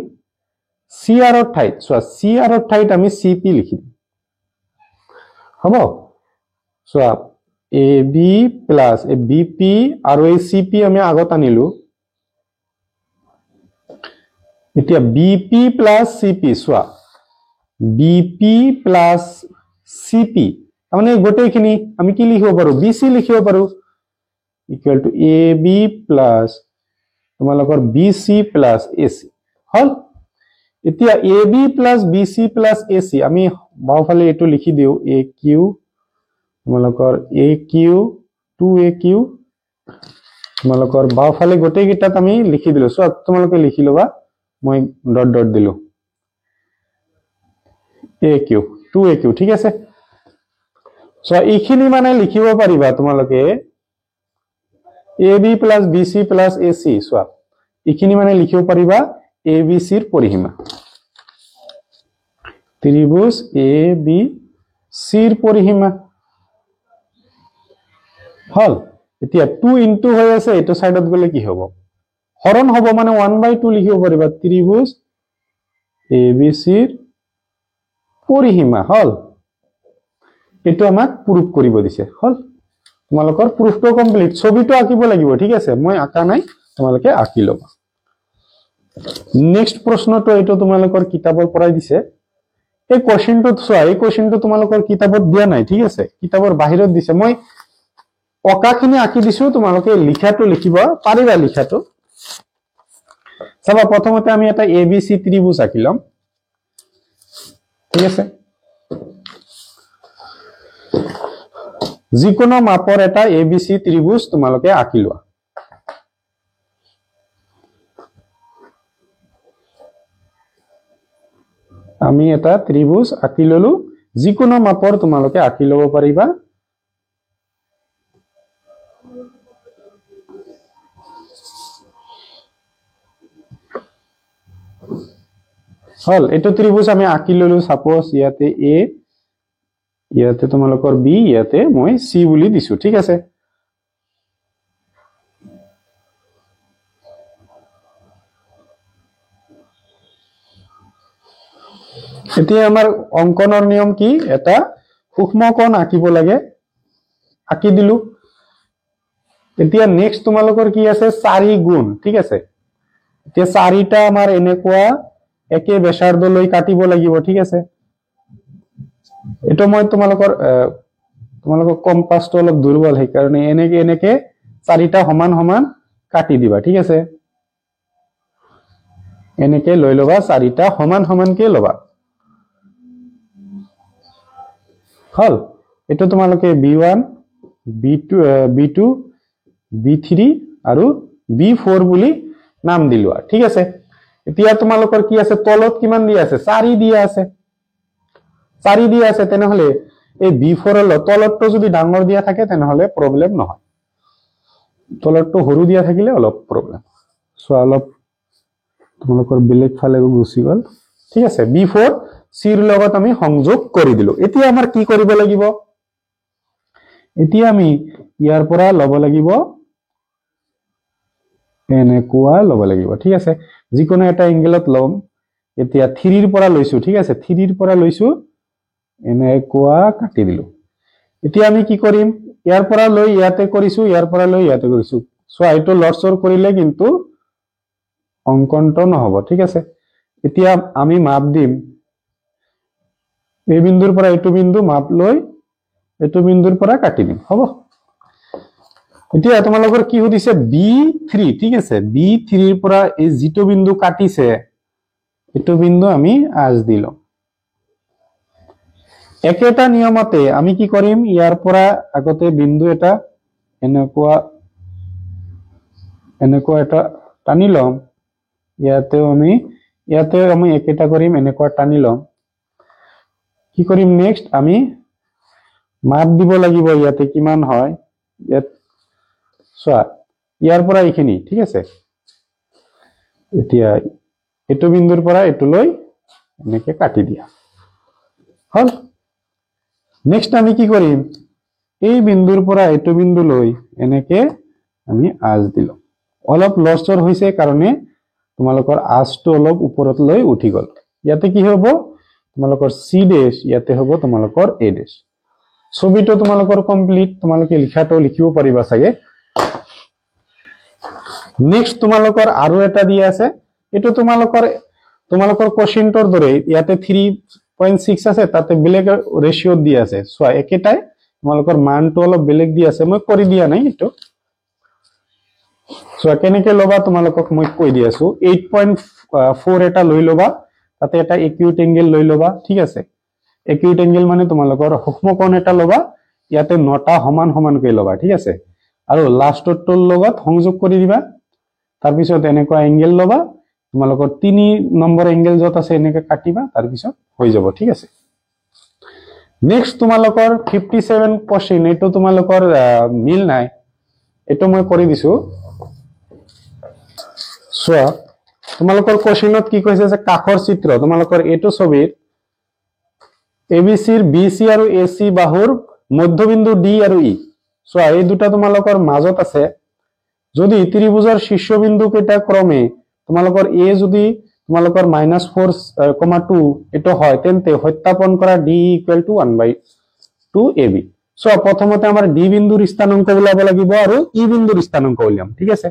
সিআর এর ঠাইত সো সিআর এর ঠাইত আমি সিপি লিখিম হবো সো এ বি প্লাস এ বিপি আৰু এই সিপি আমি আগত আনিলো এতিয়া বিপি প্লাস সিপি সোয়া বিপি প্লাস সিপি মানে গোটেইখিনি আমি কি লিখিব পাৰো বিসি লিখিব পাৰো equal to A B plus তোমালোকৰ বিসি প্লাস এসি হল এতিয়া A B plus BC plus AC আমি বাওফালে এটো লিখি দিও এ কিউ তোমালোকৰ এ কিউ 2 এ কিউ তোমালোকৰ বাওফালে গোটেইকিটাত আমি লিখি দিলো সো তোমালোকে লিখি লবা মই ডট ডট দিলো এ কিউ 2 এ কিউ ঠিক আছে সো এইখিনি মানে লিখিব পাৰিবা তোমালোকে A B plus BC plus AC so এইখিনি মানে লিখিব পাৰিবা এ বি সিৰ পৰিসীমা ত্ৰিভুজ এ বি সিৰ পৰিসীমা হল এতিয়া 2 ইনটু হৈ আছে এটো সাইডত গলে কি হ'ব হৰণ হ'ব মানে 1/2 লিখিব পাৰিবা ত্ৰিভুজ এ বি সিৰ পৰিসীমা হল এটো আমাক প্ৰুফ কৰিব দিছে হল তোমালোকৰ প্ৰুফটো কমপ্লিট ছবিটো আঁকিব লাগিব ঠিক আছে মই আঁকা নাই তোমালোকে আঁকি লবা নেক্সট প্ৰশ্নটো এটো তোমালোকৰ কিতাপৰ পৰাই দিছে এই কোশ্চেনটো চোৱা এই কোশ্চেনটো তোমালোকৰ কিতাপত দিয়া নাই ঠিক আছে কিতাপৰ বাহিৰত দিছে মই অকাখিনি আঁকি দিছো তোমালোকে লিখাটো লিখিবা পাৰিবা লিখাটো চাবা প্ৰথমতে আমি এটা এবিসি ত্ৰিভুজ আঁকিলাম ঠিক আছে যিকোনো মাপৰ এটা এবিসি ত্ৰিভুজ তোমালোকে আঁকি লোৱা আমি এটা ত্ৰিভুজ আঁকি ললো যিকোনো মাপৰ তোমালোকে আঁকি লব পাৰিবা হল এটো ত্ৰিভুজ আমি আঁকি ললো সাপোজ ইয়াতে এ ইয়াতে তোমালোকৰ বি ইয়াতে মই সি বুলি দিছো ঠিক আছে এতিয়া আমাৰ অঙ্কনৰ নিয়ম কি এটা সূক্ষ্ম কোণ আঁকিব লাগে আঁকি দিলো এতিয়া নেক্সট তোমালোকৰ কি আছে 4 গুণ ঠিক আছে এতিয়া 4টা আমাৰ এনেকুৱা একে ব্যাসাৰ্ধ লৈ কাটিব লাগিব ঠিক আছে এটো মই তোমালোকৰ কম্পাসটো অলপ দুৰ্বল হয় কাৰণে এনেকে 4টা সমান সমান কাটি দিবা ঠিক আছে এনেকে লৈ লবা 4টা সমান সমানকে লবা হল এটো তোমালোকে b1 b2 b2 b3 আৰু b4 বুলি নাম দিলো আৰু ঠিক আছে এতিয়া তোমালোকৰ কি আছে তলত কিমান দিয়া আছে 4 দিয়া আছে 4 দিয়া আছে তেনেহলে এই b4 ৰ তলতটো যদি ডাঙৰ দিয়া থাকে তেনেহলে প্ৰবলেম নহয় তলতটো সৰু দিয়া থাকিলে অলপ প্ৰবলেম সো অলপ তোমালোকৰ বেলেগ ফালে গুচি গল ঠিক আছে b4 c ৰ লগত আমি সংযোগ কৰি দিলো এতিয়া আমাৰ কি কৰিব লাগিব এতিয়া আমি ইয়াৰ পৰা লব লাগিব এনেকুৱা লব লাগিব ঠিক আছে যিকোনো এটা এংগেলত লম এতিয়া 3 ৰ পৰা লৈছো ঠিক আছে 3 ৰ পৰা লৈছো এনেকুৱা কাটি দিলো এতিয়া আমি কি কৰিম ইয়াৰ পৰা লৈ ইয়াতে কৰিছো ইয়াৰ পৰা লৈ ইয়াতে কৰিছো সো আইটো লটছৰ কৰিলে কিন্তু অঙ্কনটো নহব ঠিক আছে এতিয়া আমি মাপ দিম এই বিন্দুৰ পৰা এইটো বিন্দু মাপ লৈ এইটো বিন্দুৰ পৰা কাটি দিম হ'ব এতিয়া তোমালোকৰ কি হদিছে b3 ঠিক আছে b3 ৰ পৰা এই যিটো বিন্দু কাটিছে এইটো বিন্দু আমি আজ দিলো একেটা নিয়মতে আমি কি কৰিম ইয়াৰ পৰা আগতে বিন্দু এটা এনেকুৱা এটা টানি লম ইয়াতে আমি একেটা কৰিম এনেকুৱা টানি লম কি কৰিম নেক্সট আমি মাপ দিব লাগিব ইয়াতে কিমান হয় ইয়াত সোয়া ইয়াৰ পৰা এইখিনি ঠিক আছে এতিয়া এটো বিন্দুৰ পৰা এটো লৈ এনেকে কাটি দিয়া হল নেক্সট আমি কি কৰিম এই বিন্দুৰ পৰা এটো বিন্দু লৈ এনেকে আমি আজ দিলো অলপ লছৰ হৈছে কাৰণে তোমালোকৰ আজটো অলপ ওপৰত লৈ উঠি গল ইয়াতে কি হ'ব তোমালোকৰ c ডেশ ইয়াতে হ'ব তোমালোকৰ a ডেশ ছবিটো তোমালোকৰ কমপ্লিট তোমালোকে লিখাটো লিখিব পাৰিবা সাগে নেক্সট তোমালোকৰ আৰু এটা দিয়া আছে এটো তোমালোকৰ কোশ্চেনটোৰ দৰে ইয়াতে 3.6 আছে তাতে বেলেগ ৰেশিও দিয়া আছে সোয়া একেটাই তোমালোকৰ মানটো অলপ বেলেগ দিয়া আছে মই কৰি দিয়া নাই এটো সোয়া কেনেকে লবা তোমালোকক মই কৈ দি আছো 8.4 এটা লৈ লবা তাতে এটা একিউট এংগেল লৈ লবা ঠিক আছে একিউট এংগেল মানে তোমালোকৰ সূক্ষ্মকোণ এটা লবা ইয়াতে নটা সমান সমানকৈ লবা ঠিক আছে আৰু লাষ্টৰটোৰ লগত সংযোগ কৰি দিবা তাৰ পিছত এনেকুৱা এংগেল লবা তোমালোকৰ 3 নম্বৰ এংগেল যত আছে এনেকে কাটিবা তাৰ পিছত হৈ যাব ঠিক আছে নেক্সট তোমালোকৰ 57 কোশ্চেন এটো তোমালোকৰ মিল নাই এটো মই কৰি দিছো সোয়া তোমালোকৰ কোশ্চেনত কি কৈছে যে কাখৰ চিত্ৰ তোমালোকৰ এটো ছবিৰ ABC ৰ BC আৰু AC বাহুৰ মধ্যবিন্দু D আৰু E সোয়া এই দুটা তোমালোকৰ মাজত আছে যদি ত্ৰিভুজৰ শীৰ্ষবিন্দু কেইটা ক্ৰমে তোমালোকৰ A যদি তোমালোকৰ -4,2 এটো হয় তেন্তে সত্যাপন কৰা D = 1/2 AB সো প্ৰথমতে আমাৰ D বিন্দুৰ স্থানাঙ্ক উলাব লাগিব আৰু E বিন্দুৰ স্থানাঙ্ক উলিয়াম ঠিক আছে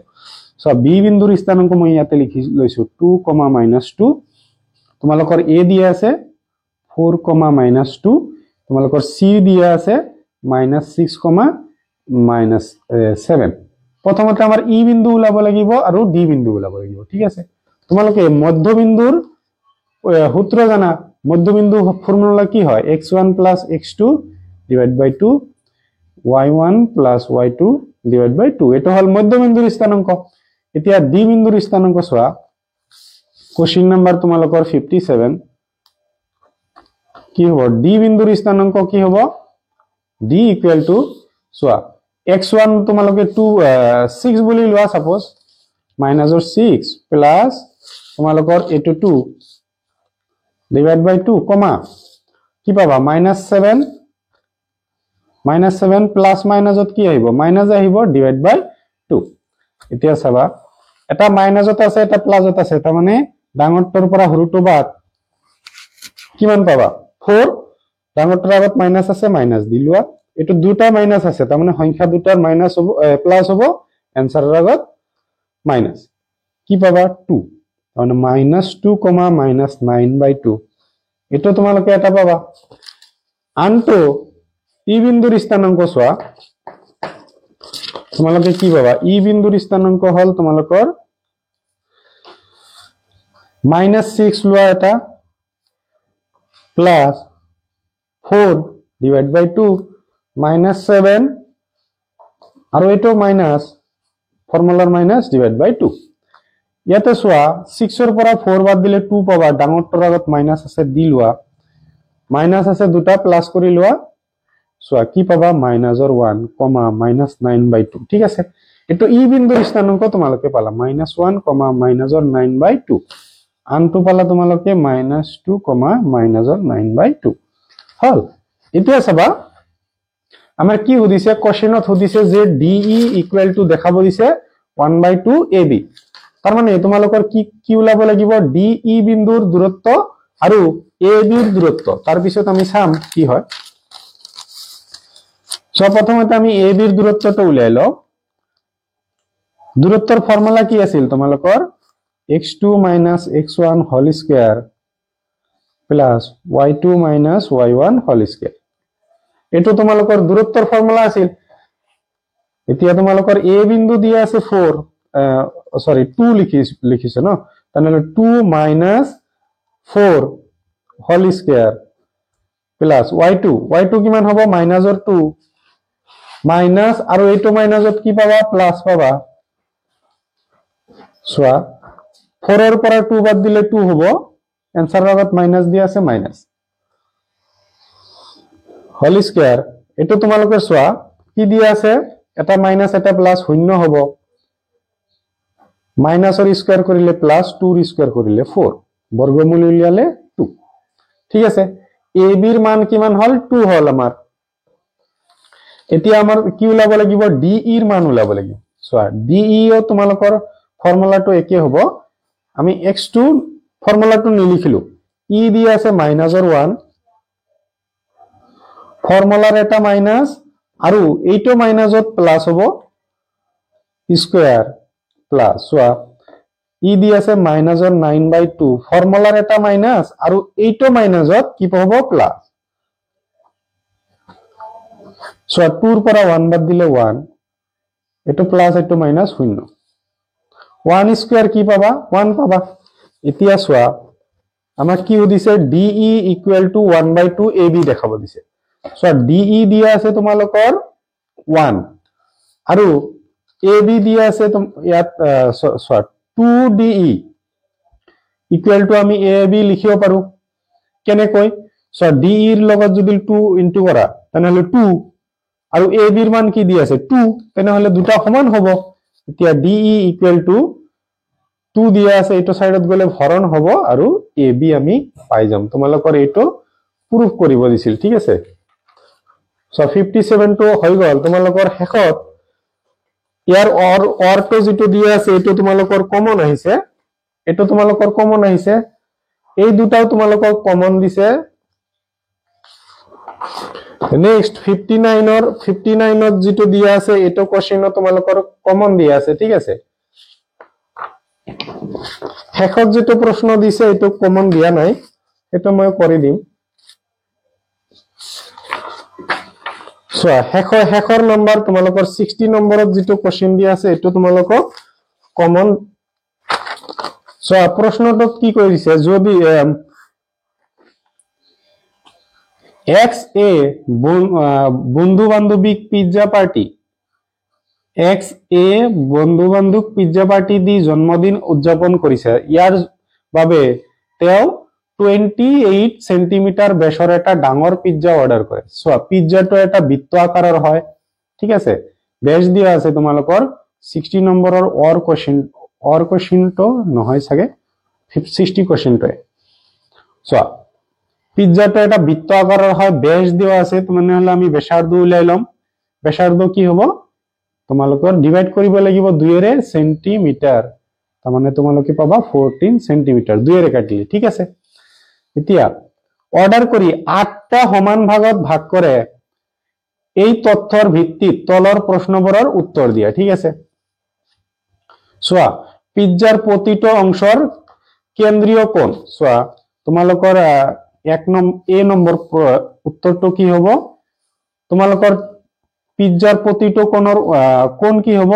সো B বিন্দুৰ স্থানাঙ্ক মই ইয়াতে লিখি লৈছো 2, -2 তোমালোকৰ A দিয়া আছে 4, -2 তোমালোকৰ C দিয়া আছে -6, প্ৰথমতে আমাৰ E বিন্দু উলাব লাগিব আৰু D বিন্দু উলাব লাগিব ঠিক আছে তোমালোকে মধ্যবিন্দুৰ সূত্ৰ জানা মধ্যবিন্দু ফৰ্মুলা কি হয় x1 + x2 / 2 y1 + y2 / 2 এটা হল মধ্যবিন্দুৰ স্থানাঙ্ক এতিয়া D বিন্দুৰ স্থানাঙ্ক সোয়া কোশ্চেন নাম্বাৰ তোমালোকৰ 57 কি হ'ব D বিন্দুৰ স্থানাঙ্ক কি হ'ব D = সোয়া x1 তোমালোকে 6 বুলি লোৱা সাপোজ -6 প্লাস তোমালোকৰ এটো 2 / 2 কমা কি পাবা -7 প্লাস মাইনাসত কি আহিব মাইনাস আহিব /2 এতিয়া চাবা এটা মাইনাসত আছে এটা প্লাসত আছে তাৰ মানে ডাঙৰটোৰ পৰা সৰুটো বাদ কিমান পাবা 4 ডাঙৰটোৰ আগত মাইনাস আছে মাইনাস দিলুৱা এটো দুটা মাইনাস আছে তাৰ মানে সংখ্যা দুটাৰ মাইনাস হ'ব প্লাস হ'ব এনসাৰৰ আগত মাইনাস কি পাবা 2 মানে -2, -9/2 এটো তোমালোকে এটা পাবা আনটো E বিন্দুৰ স্থানাঙ্ক সোয়া তোমালোকে কি পাবা E বিন্দুৰ স্থানাঙ্ক হল তোমালোকৰ -6 লোৱা এটা প্লাস 4 / 2 -7 আৰু এটো মাইনাস ফৰ্মুলাৰ মাইনাস / 2 ইয়াতে চোৱা 6 ৰ পৰা 4 বাদ দিলে 2 পাবা, ডাঙৰটোৰ আগত মাইনাস আছে দি লোৱা, মাইনাস আছে দুটা প্লাস কৰি লোৱা, চোৱা কি পাবা মাইনাসৰ 1 কমা মাইনাস 9/2। ঠিক আছে, এটো ই বিন্দুৰ স্থানাংক তোমালোকে পালা -1 কমা মাইনাসৰ 9/2, আনটো পালা তোমালোকে -2 কমা মাইনাসৰ 9/2 হল। এতিয়া চাবা আমাৰ কি সুধিছে, কোশ্চেনত সুধিছে যে DE ইকুৱেল টু দেখাব দিছে 1/2 AB। তাৰ মানে তোমালোকৰ কি ওলাব লাগিব, DE বিন্দুৰ দূৰত্ব আৰু AB ৰ দূৰত্ব। তাৰ পিছত আমি চাম কি হয়। সো প্ৰথমতে আমি AB ৰ দূৰত্বটো উলিয়াই লওঁ। দূৰত্বৰ ফৰ্মুলা কি আছিল তোমালোকৰ, x2 - x1 whole square plus y2 - y1 whole square. এটো তোমালোকৰ দূৰত্বৰ ফৰ্মুলা আছিল। এতিয়া তোমালোকৰ A বিন্দু দিয়া আছে 2 লিখিছে ন, তাহলে 2 - 4 হোল স্কয়ার প্লাস y2 কিমান হ'ব মাইনাসৰ 2 মাইনাস আৰু এইটো মাইনাসত কি পাবা প্লাস পাবা। চোৱা 4 ৰ পৰা 2 বাদ দিলে 2 হ'ব, এনসাৰৰ আগত মাইনাস দিয়া আছে মাইনাস হোল স্কয়াৰ। এটো তোমালোকে চোৱা কি দিয়া আছে, এটা মাইনাস এটা প্লাস শূন্য হ'ব, মাইনাসৰ স্কয়াৰ কৰিলে প্লাস 2 ৰ স্কয়াৰ কৰিলে 4, বৰ্গমূল উলিয়ালে 2। ঠিক আছে, AB ৰ মান কিমান হল 2 হল আমাৰ। এতিয়া আমাৰ কি ওলাব লাগিব, DE ৰ মান ওলাব লাগিব। চোৱা DE ও তোমালোকৰ ফৰ্মুলাটো একে হ'ব, আমি x2 ফৰ্মুলাটো নিলিখিলো, ই দিয়া আছে মাইনাসৰ 1, ফৰ্মুলাৰ এটা মাইনাস আৰু এইটো মাইনাসত প্লাস হ'ব স্কয়াৰ প্লাস, চোৱা ই দি আছে মাইনাসৰ 9/2, ফৰ্মুলাৰ এটা মাইনাস আৰু এইটো মাইনাসত কি হ'ব প্লাস। চোৱা 2 ৰ পৰা 1 বাদ দিলে 1, এটো প্লাস এটো মাইনাস 0, 1 স্কয়ার কি পাবা 1 পাবা। এতিয়া চোৱা আমাক কি সুধিছে, DE ইকুৱেল টু 1/2 AB দেখাব দিছে। চোৱা DE দিয়া আছে তোমালোকৰ 1 আৰু AB দিয়া আছে ইয়াত চোৱা 2DE ইকুৱেল টু আমি AB লিখিব পাৰো কেনেকৈ, চোৱা DE ৰ লগত যদি 2 ইনটু কৰা তেনেহলে 2 আৰু AB ৰ মান কি দি আছে 2, তেনেহলে দুটা সমান হ'ব। এতিয়া DE ইকুৱেল টু 2 দিয়া আছে, এইটো সাইডত গলে হৰণ হ'ব আৰু AB আমি পাই যাম। তোমালোকৰ এইটো প্ৰুফ কৰিব দিছিল। ঠিক আছে, সো 57 টো হৈ গল। তোমালোকৰ শেষত ইয়াৰ অৰটো যেটো দিয়া আছে এইটো তোমালোকৰ কমন আহিছে, এইটো তোমালোকৰ কমন আহিছে, এই দুটাও তোমালোকৰ কমন দিছে। নেক্সট 59ত যেটো দিয়া আছে এইটো কোশ্চেনত তোমালোকৰ কমন দিয়া আছে। ঠিক আছে, শেষত যেটো প্ৰশ্ন দিছে এইটো কমন দিয়া নাই, এটা মই কৰি দিম। চোৱা শেষৰ নম্বৰ তোমালোকৰ 60 নম্বৰত যেটো কোশ্চেন দিয়া আছে এইটো তোমালোকক কমন। চোৱা প্ৰশ্নটো কি কৰিছে, যদি XA বন্ধু বান্ধৱীক পিজ্জা পাৰ্টি, XA বন্ধু বান্ধৱ পিজ্জা পাৰ্টি দি জন্মদিন উদযাপন কৰিছে, ইয়াৰ বাবে তেওঁ 28 সেন্টিমিটাৰ বেছৰ এটা ডাঙৰ পিজ্জা অৰ্ডাৰ কৰে। চোৱা পিজ্জাটো এটা বৃত্ত আকাৰৰ হয়। ঠিক আছে, বেছ দিয়া আছে তোমালোকৰ 60 নম্বৰৰ অৰ কোশ্চেনটো নহয় চাগে 60 কোশ্চেনটো। চোৱা পিজ্জাটো এটা বৃত্ত আকাৰৰ হয়, বেছ দিয়া আছে, তেনেহলে আমি ব্যাসাৰ্ধ উলিয়াই লম। ব্যাসাৰ্ধ কি হ'ব তোমালোকৰ ডিভাইড কৰিব লাগিব 2 সেন্টিমিটাৰ, তাৰ মানে তোমালোকে পাবা 14 সেন্টিমিটাৰ 2 কাটিলে। ঠিক আছে, এতিয়া অৰ্ডাৰ কৰি 8টা সমান ভাগত ভাগ কৰে, এই তথ্যৰ ভিত্তিত তলৰ প্ৰশ্নবোৰৰ উত্তৰ দিয়া। ঠিক আছে, চোৱা পিজ্জাৰ প্ৰতিটো অংশৰ কেন্দ্ৰীয় কোণ, চোৱা তোমালোকৰ এ নম্বৰ উত্তৰটো কি হ'ব, তোমালোকৰ পিজ্জাৰ প্ৰতিটো কোণৰ কোণ কি হ'ব,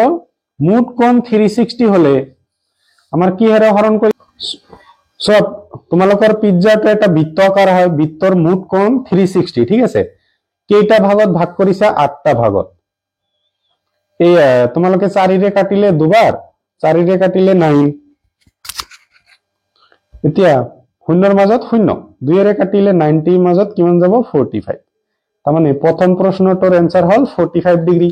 মুঠ কোণ 360 হলে আমাৰ কি হেৰে হৰণ কৰি। সব তোমালোকৰ পিজ্জাটো এটা বৃত্ত আকাৰ হয়, বৃত্তৰ মুঠ কোণ 360। ঠিক আছে, কেইটা ভাগত ভাগ কৰিছে 8টা ভাগত। এই তোমালোকে 4 কাটিলে দুবাৰ, 4 কাটিলে 9, এতিয়া শূন্যৰ মাজত শূন্য 2 কাটিলে 90 মাজত কিমান যাব 45 তাৰমানে প্ৰথম প্ৰশ্নটোৰ এনসাৰ হল 45 ডিগ্ৰী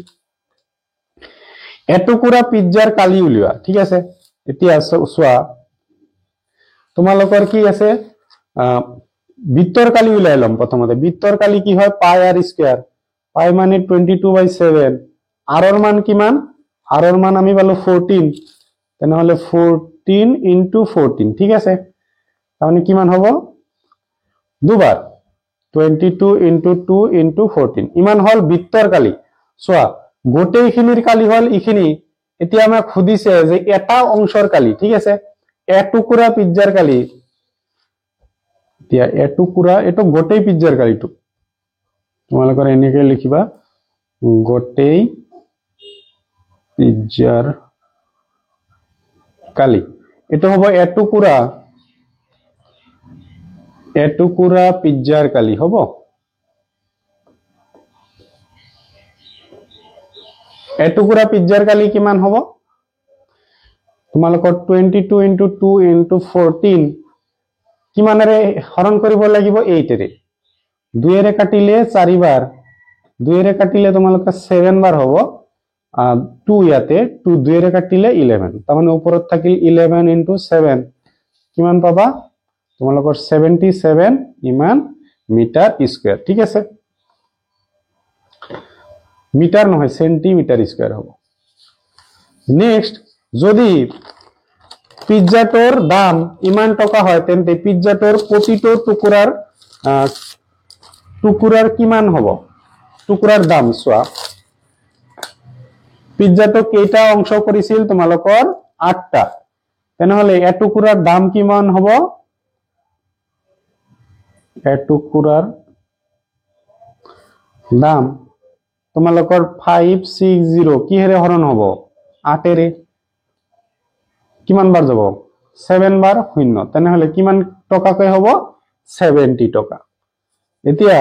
এটুকুৰা পিজ্জাৰ কালি উলিওৱা ঠিক আছে এতিয়া চোৱা তোমালোকৰ কি আছে বৃত্তৰ কালি উলাই লম প্ৰথমতে বৃত্তৰ কালি কি হয় পাই আৰ স্কয়াৰ পাই মানে 22/7 আৰৰ মান কিমান আৰৰ মান আমি পালো 14 তেনেহলে 14 into 14 ঠিক আছে তাহলে কিমান হ'ব দুবার 22 into 2 into 14 ইমান হল বৃত্তৰ কালি চোৱা গোটেইখিনিৰ কালি হল ইখিনি এতিয়া আমাক খুদিছে যে এটা অংশৰ কালি ঠিক আছে এটুকুৰা পিজ্জাৰ কালি এতিয়া এটুকুৰা এটো গোটেই পিজ্জাৰ কালিটো তোমালোকৰ এনেকৈ লিখিবা গোটেই পিজ্জাৰ কালি এটো হ'ব এটুকুৰা পিজ্জাৰ কালি হ'ব এটুকুৰা পিজ্জাৰ কালি কিমান হ'ব তোমালোকৰ 22 into 2 into 14 কিমানেৰে হৰণ কৰিব লাগিব 8 ৰে 2 ৰে কাটিলে 4 বাৰ 2 ৰে কাটিলে তোমালোকৰ 7 বাৰ হ'ব 2 ইয়াতে 2 2 ৰে কাটিলে 11 তাৰমানে ওপৰত থাকিল 11 into 7 কিমান পাবা তোমালোকৰ 77 ইমান মিটাৰ স্কয়াৰ ঠিক আছে মিটাৰ নহয় সেন্টিমিটাৰ স্কয়াৰ হ'ব নেক্সট যদি পিজ্জাটোৰ দাম ইমান টকা হয় তেন্তে পিজ্জাটোৰ প্ৰতিটো টুকুৰাৰ কিমান হ'ব টুকুৰাৰ দাম চোৱা পিজ্জাটো কেইটা অংশ কৰিছিল তোমালোকৰ 8টা তেনেহলে এটুকুৰাৰ দাম কিমান হ'ব এটুকুৰাৰ দাম তোমালোকৰ 560 কিহেৰে হৰণ হ'ব 8 ৰে কিমান বাৰ যাব 7 বাৰ শূন্য তেনেহলে কিমান টকাকৈ হ'ব 70 টকা এতিয়া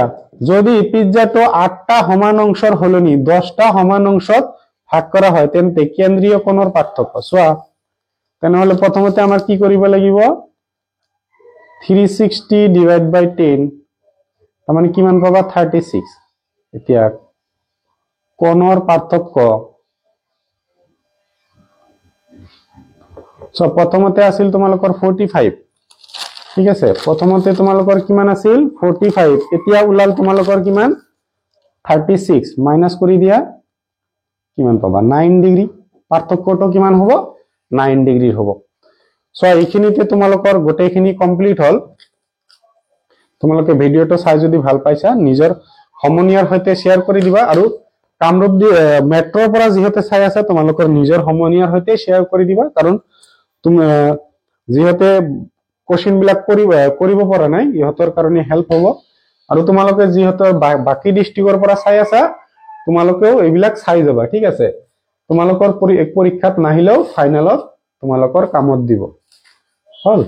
যদি পিজ্জাটো 8টা সমান অংশৰ হলনি 10টা সমান অংশত ভাগ কৰা হয় তেন্তে কেন্দ্ৰীয় কোণৰ পাৰ্থক্য চোৱা তেনেহলে প্ৰথমতে আমাৰ কি কৰিব লাগিব 360 divided by 10 তাৰমানে কিমান পাবা 36 এতিয়া কোণৰ পাৰ্থক্য সো প্ৰথমতে আছিল তোমালোকৰ 45 ঠিক আছে প্ৰথমতে তোমালোকৰ কিমান আছিল 45 এতিয়া উলাল তোমালোকৰ কিমান 36 মাইনাস কৰি দিয়া কিমান পাবা 9 ডিগ্ৰী পাৰ্থক্যটো কিমান হ'ব 9 ডিগ্ৰী হ'ব সো এইখিনিতে তোমালোকৰ গোটেইখিনি কমপ্লিট হল তোমালোকে ভিডিওটো চাই যদি ভাল পাইছা নিজৰ সমনীয়াৰ সৈতে শেয়াৰ কৰি দিবা আৰু কামৰূপ মেট্ৰৰ পৰা যিহেতু চাই আছে তোমালোকৰ নিজৰ সমনীয়াৰ সৈতে শেয়াৰ কৰি দিবা কাৰণ তুমি যিহেতু কোশ্চেন বিলাক কৰিব পৰা নাই ইহতৰ কাৰণে হেল্প হ'ব আৰু তোমালোকে যিহেতু বাকি ডিস্ট্ৰিক্টৰ পৰা চাই আছা তোমালোকেও এইবিলাক চাই যাবা ঠিক আছে তোমালোকৰ পৰীক্ষাত নাহিলেও ফাইনালত তোমালোকৰ কামত দিব হল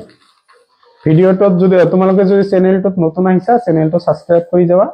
ভিডিওটো যদি তোমালোকে যদি চেনেলটোত নতুন আহিছা চেনেলটো সাবস্ক্ৰাইব কৰি যাবা